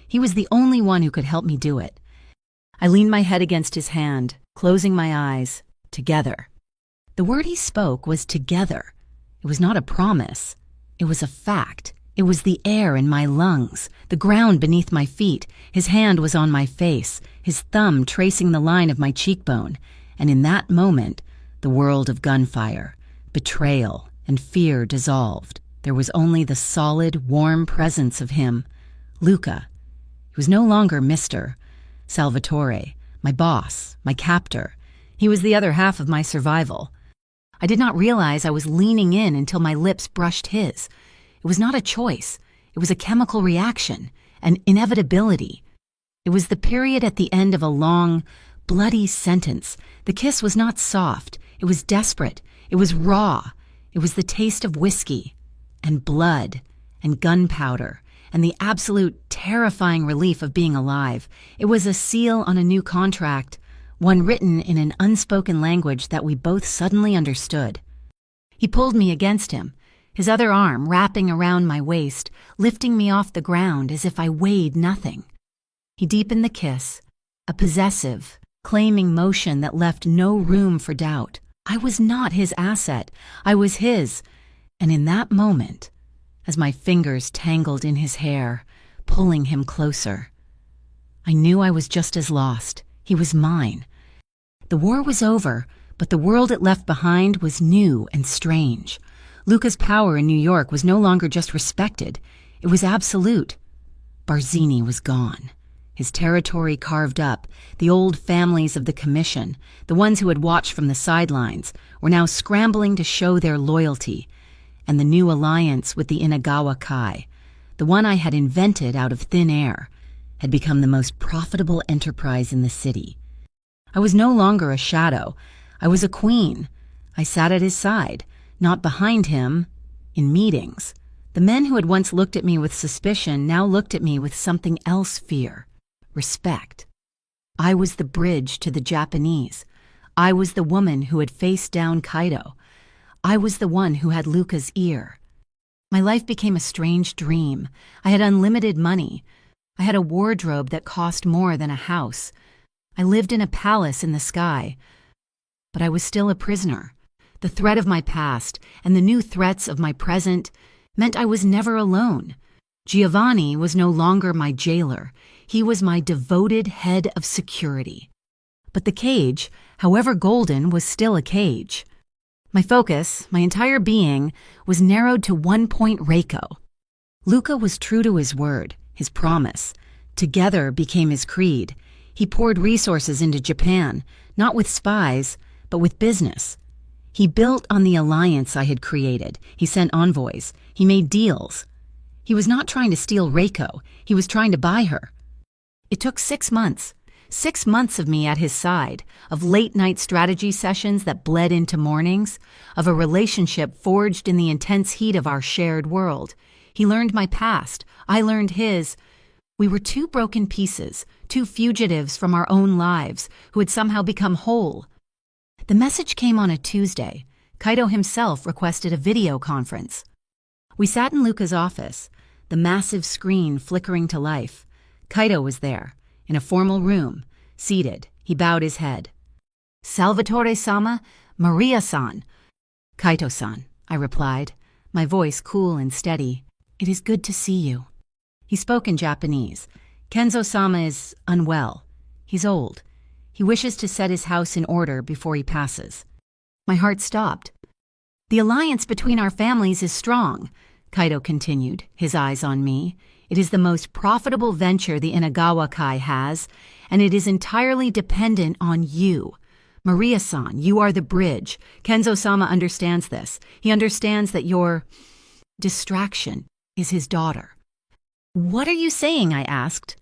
Speaker 1: he was the only one who could help me do it. I leaned my head against his hand, closing my eyes, Together. The word he spoke was together. It was not a promise. It was a fact. It was the air in my lungs, the ground beneath my feet. His hand was on my face, his thumb tracing the line of my cheekbone. And in that moment, the world of gunfire, betrayal, and fear dissolved. There was only the solid, warm presence of him, Luca. He was no longer Mr. Salvatore, my boss, my captor. He was the other half of my survival. I did not realize I was leaning in until my lips brushed his. It was not a choice. It was a chemical reaction, an inevitability. It was the period at the end of a long, bloody sentence. The kiss was not soft. It was desperate. It was raw. It was the taste of whiskey and blood and gunpowder and the absolute terrifying relief of being alive. It was a seal on a new contract, one written in an unspoken language that we both suddenly understood. He pulled me against him, his other arm wrapping around my waist, lifting me off the ground as if I weighed nothing. He deepened the kiss, a possessive, claiming motion that left no room for doubt. I was not his asset. I was his. And in that moment, as my fingers tangled in his hair, pulling him closer, I knew I was just as lost. He was mine. The war was over, but the world it left behind was new and strange. Luca's power in New York was no longer just respected. It was absolute. Barzini was gone. His territory carved up. The old families of the commission, the ones who had watched from the sidelines, were now scrambling to show their loyalty. And the new alliance with the Inagawa Kai, the one I had invented out of thin air, had become the most profitable enterprise in the city. I was no longer a shadow. I was a queen. I sat at his side, not behind him, in meetings. The men who had once looked at me with suspicion now looked at me with something else: fear, respect. I was the bridge to the Japanese. I was the woman who had faced down Kaito. I was the one who had Luca's ear. My life became a strange dream. I had unlimited money. I had a wardrobe that cost more than a house. I lived in a palace in the sky. But I was still a prisoner. The threat of my past and the new threats of my present meant I was never alone. Giovanni was no longer my jailer. He was my devoted head of security. But the cage, however golden, was still a cage. My focus, my entire being, was narrowed to one point: Reiko. Luca was true to his word, his promise. Together became his creed. He poured resources into Japan, not with spies, but with business. He built on the alliance I had created. He sent envoys. He made deals. He was not trying to steal Reiko. He was trying to buy her. It took 6 months. 6 months of me at his side, of late-night strategy sessions that bled into mornings, of a relationship forged in the intense heat of our shared world. He learned my past. I learned his. We were two broken pieces, two fugitives from our own lives, who had somehow become whole. The message came on a Tuesday. Kaito himself requested a video conference. We sat in Luca's office, the massive screen flickering to life. Kaito was there, in a formal room, seated. He bowed his head. "Salvatore-sama, Maria-san." "Kaito-san," I replied, my voice cool and steady. "It is good to see you." He spoke in Japanese. "Kenzo-sama is unwell. He's old. He wishes to set his house in order before he passes." My heart stopped. "The alliance between our families is strong," Kaito continued, his eyes on me. "It is the most profitable venture the Inagawa Kai has, and it is entirely dependent on you. Maria-san, you are the bridge. Kenzo-sama understands this. He understands that your distraction is his daughter." "What are you saying?" I asked.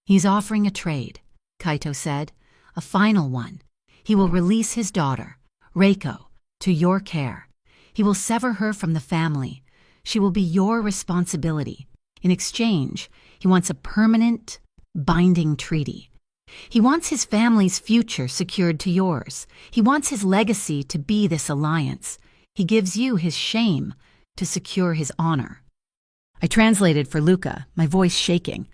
Speaker 1: "He's offering a trade," Kaito said. "A final one. He will release his daughter, Reiko, to your care. He will sever her from the family. She will be your responsibility. In exchange, he wants a permanent, binding treaty. He wants his family's future secured to yours. He wants his legacy to be this alliance. He gives you his shame to secure his honor." I translated for Luca, my voice shaking.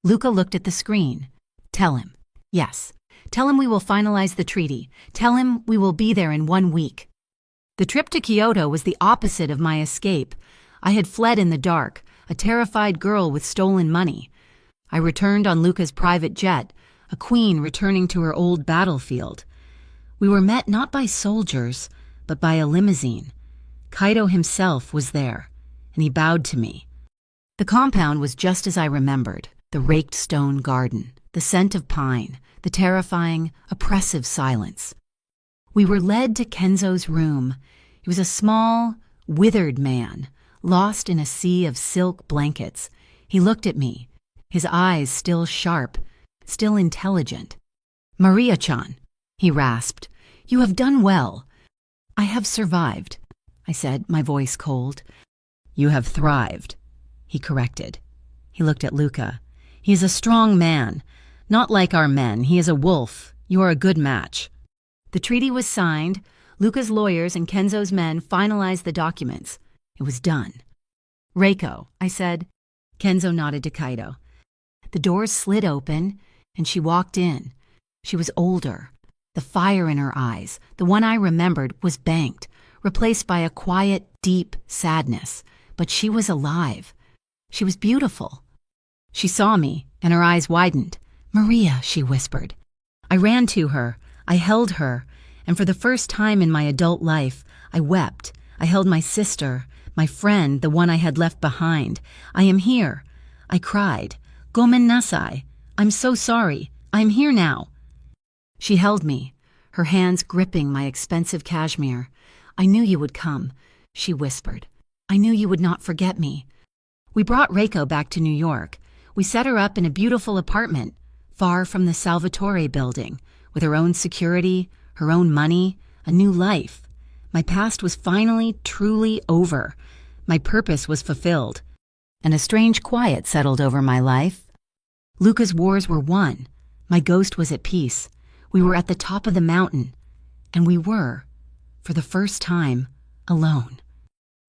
Speaker 1: Luca looked at the screen. "Tell him. Yes, Tell him we will finalize the treaty. Tell him we will be there in 1 week." The trip to Kyoto was the opposite of my escape. I had fled in the dark, a terrified girl with stolen money. I returned on Luca's private jet, a queen returning to her old battlefield. We were met not by soldiers, but by a limousine. Kaido himself was there, and he bowed to me. The compound was just as I remembered, the raked stone garden, the scent of pine, the terrifying, oppressive silence. We were led to Kenzo's room. He was a small, withered man, lost in a sea of silk blankets. He looked at me, his eyes still sharp, still intelligent. "Maria-chan," he rasped, "you have done well." "I have survived," I said, my voice cold. "You have thrived," he corrected. He looked at Luca. "He is a strong man. Not like our men. He is a wolf. You are a good match." The treaty was signed. Luca's lawyers and Kenzo's men finalized the documents. It was done. "Reiko," I said. Kenzo nodded to Kaido. The doors slid open, and she walked in. She was older. The fire in her eyes, the one I remembered, was banked, replaced by a quiet, deep sadness. But she was alive. She was beautiful. She saw me, and her eyes widened. "Maria," she whispered. I ran to her. I held her, and for the first time in my adult life, I wept. I held my sister, my friend, the one I had left behind. "I am here." I cried. "Gomen nasai. I'm so sorry. I'm here now." She held me, her hands gripping my expensive cashmere. "I knew you would come," she whispered. "I knew you would not forget me." We brought Reiko back to New York. We set her up in a beautiful apartment, far from the Salvatore building, with her own security, her own money, a new life. My past was finally, truly over. My purpose was fulfilled, and a strange quiet settled over my life. Luca's wars were won. My ghost was at peace. We were at the top of the mountain, and we were, for the first time, alone.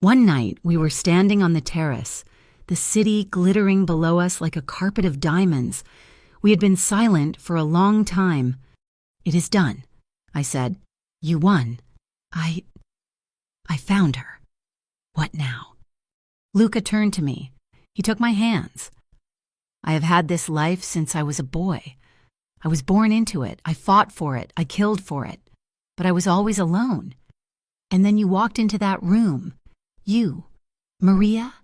Speaker 1: One night, we were standing on the terrace, the city glittering below us like a carpet of diamonds. We had been silent for a long time. "It is done," I said. "You won. I found her. What now?" Luca turned to me. He took my hands. "I have had this life since I was a boy. I was born into it. I fought for it. I killed for it. But I was always alone. And then you walked into that room. You, Maria,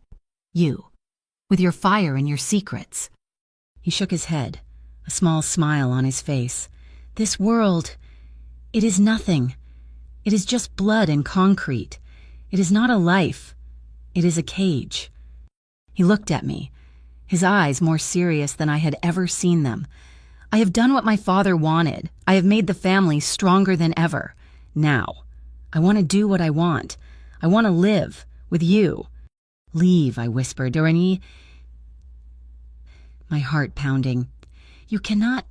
Speaker 1: you, with your fire and your secrets." He shook his head, a small smile on his face. "This world, it is nothing. It is just blood and concrete. It is not a life. It is a cage." He looked at me, his eyes more serious than I had ever seen them. "I have done what my father wanted. I have made the family stronger than ever. Now, I want to do what I want. I want to live with you." "Leave," I whispered, "Dorani." My heart pounding. You cannot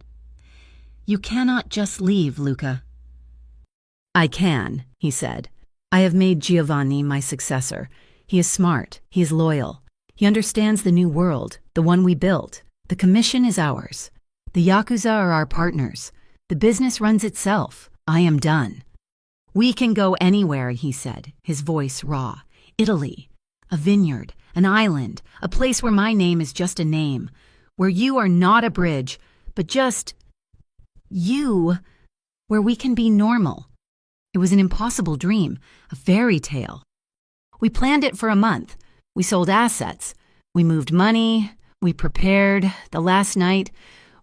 Speaker 1: just leave, Luca." "I can," he said. "I have made Giovanni my successor. He is smart. He is loyal. He understands the new world, the one we built. The commission is ours. The Yakuza are our partners. The business runs itself. I am done." "We can go anywhere," he said, his voice raw. "Italy, a vineyard, an island, a place where my name is just a name, where you are not a bridge, but just you, where we can be normal." It was an impossible dream, a fairy tale. We planned it for a month. We sold assets. We moved money. We prepared. The last night,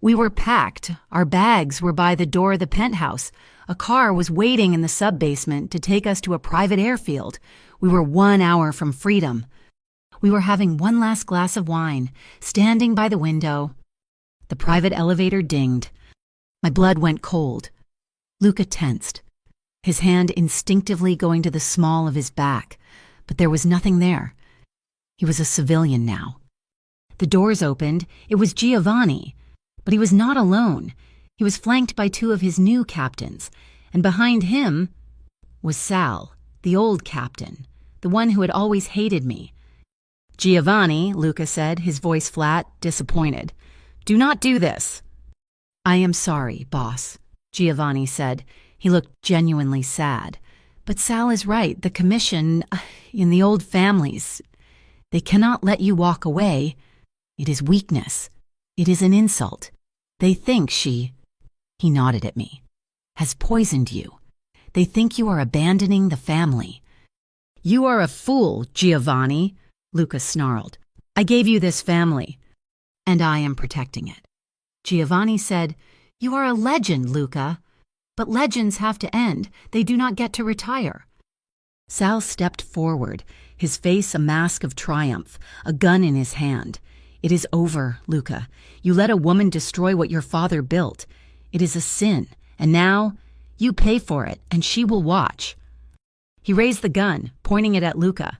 Speaker 1: we were packed. Our bags were by the door of the penthouse. A car was waiting in the sub-basement to take us to a private airfield. We were 1 hour from freedom. We were having one last glass of wine, standing by the window. The private elevator dinged. My blood went cold. Luca tensed, his hand instinctively going to the small of his back, but there was nothing there. He was a civilian now. The doors opened. It was Giovanni, but he was not alone. He was flanked by 2 of his new captains, and behind him was Sal, the old captain, the one who had always hated me. "Giovanni," Luca said, his voice flat, disappointed. "Do not do this." "I am sorry, boss," Giovanni said. He looked genuinely sad. But Sal is right. The commission, in the old families, they cannot let you walk away. It is weakness. It is an insult. They think he nodded at me, has poisoned you. They think you are abandoning the family. You are a fool, Giovanni, Luca snarled. I gave you this family, and I am protecting it. Giovanni said, You are a legend, Luca. But legends have to end. They do not get to retire. Sal stepped forward, his face a mask of triumph, a gun in his hand. It is over, Luca. You let a woman destroy what your father built. It is a sin, and now you pay for it, and she will watch. He raised the gun, pointing it at Luca.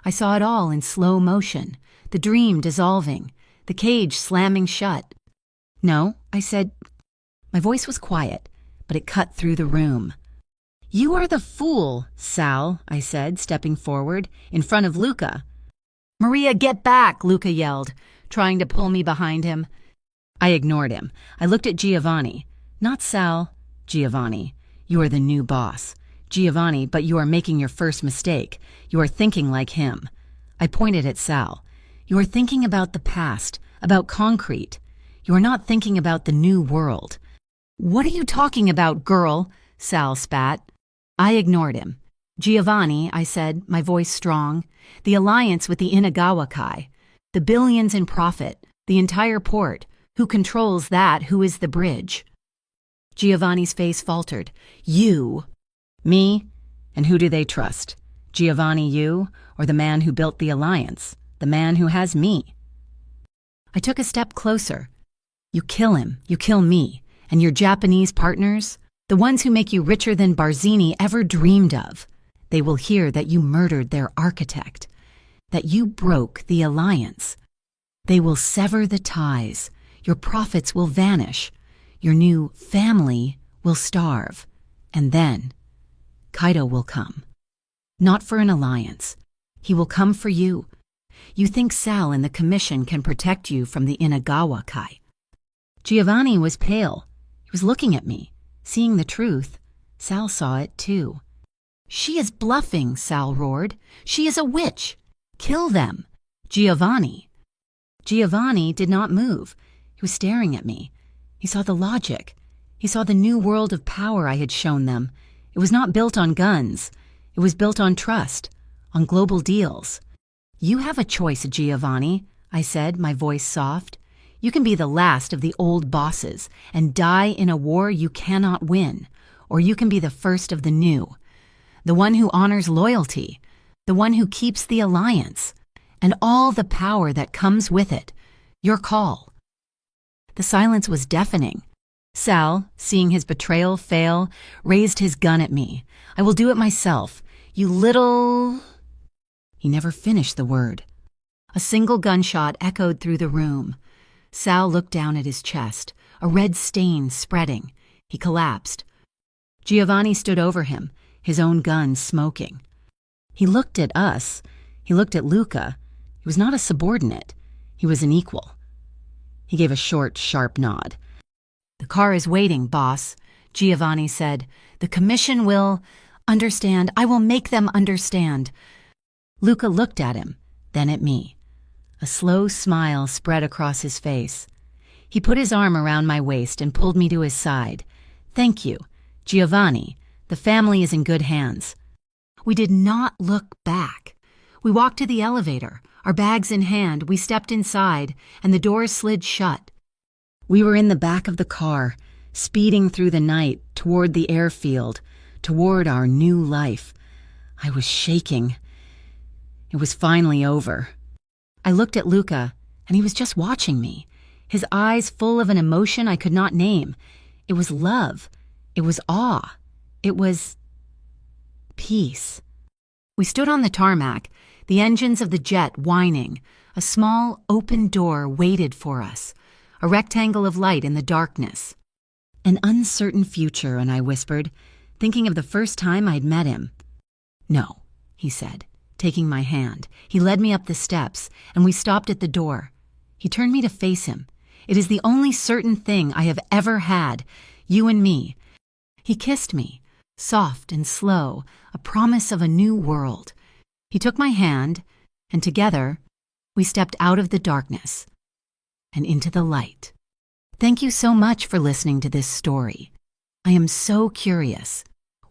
Speaker 1: I saw it all in slow motion, the dream dissolving, the cage slamming shut. No, I said. My voice was quiet, but it cut through the room. You are the fool, Sal, I said, stepping forward, in front of Luca. Maria, get back, Luca yelled, trying to pull me behind him. I ignored him. I looked at Giovanni. Not Sal, Giovanni. You are the new boss. Giovanni, but you are making your first mistake. You are thinking like him. I pointed at Sal. You are thinking about the past, about concrete. You are not thinking about the new world. What are you talking about, girl? Sal spat. I ignored him. Giovanni, I said, my voice strong. The alliance with the Inagawa Kai. The billions in profit. The entire port. Who controls that? Who is the bridge? Giovanni's face faltered. You. Me? And who do they trust? Giovanni, you, or the man who built the alliance? The man who has me? I took a step closer. You kill him. You kill me. And your Japanese partners, the ones who make you richer than Barzini ever dreamed of, they will hear that you murdered their architect, that you broke the alliance. They will sever the ties. Your profits will vanish. Your new family will starve. And then, Kaido will come. Not for an alliance. He will come for you. You think Sal and the commission can protect you from the Inagawa Kai. Giovanni was pale. He was looking at me, seeing the truth. Sal saw it too. She is bluffing, Sal roared. She is a witch. Kill them. Giovanni. Giovanni did not move. He was staring at me. He saw the logic. He saw the new world of power I had shown them. It was not built on guns. It was built on trust, on global deals. You have a choice, Giovanni, I said, my voice soft. You can be the last of the old bosses and die in a war you cannot win, or you can be the first of the new, the one who honors loyalty, the one who keeps the alliance, and all the power that comes with it. Your call. The silence was deafening. Sal, seeing his betrayal fail, raised his gun at me. I will do it myself. You little... He never finished the word. A single gunshot echoed through the room. Sal looked down at his chest, a red stain spreading. He collapsed. Giovanni stood over him, his own gun smoking. He looked at us. He looked at Luca. He was not a subordinate. He was an equal. He gave a short, sharp nod. The car is waiting, boss, Giovanni said. The commission will understand. I will make them understand. Luca looked at him, then at me. A slow smile spread across his face. He put his arm around my waist and pulled me to his side. Thank you, Giovanni. The family is in good hands. We did not look back. We walked to the elevator. Our bags in hand, we stepped inside, and the doors slid shut. We were in the back of the car, speeding through the night toward the airfield, toward our new life. I was shaking. It was finally over. I looked at Luca, and he was just watching me, his eyes full of an emotion I could not name. It was love. It was awe. It was peace. We stood on the tarmac, the engines of the jet whining. A small, open door waited for us, a rectangle of light in the darkness. An uncertain future, and I whispered, thinking of the first time I'd met him. No, he said, taking my hand. He led me up the steps, and we stopped at the door. He turned me to face him. It is the only certain thing I have ever had. You and me. He kissed me, soft and slow, a promise of a new world. He took my hand, and together, we stepped out of the darkness and into the light. Thank you so much for listening to this story. I am so curious.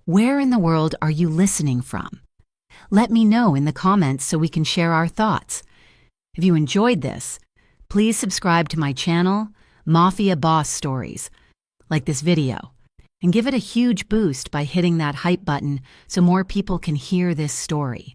Speaker 1: Where in the world are you listening from? Let me know in the comments so we can share our thoughts. If you enjoyed this, please subscribe to my channel, Mafia Boss Stories, like this video, and give it a huge boost by hitting that hype button so more people can hear this story.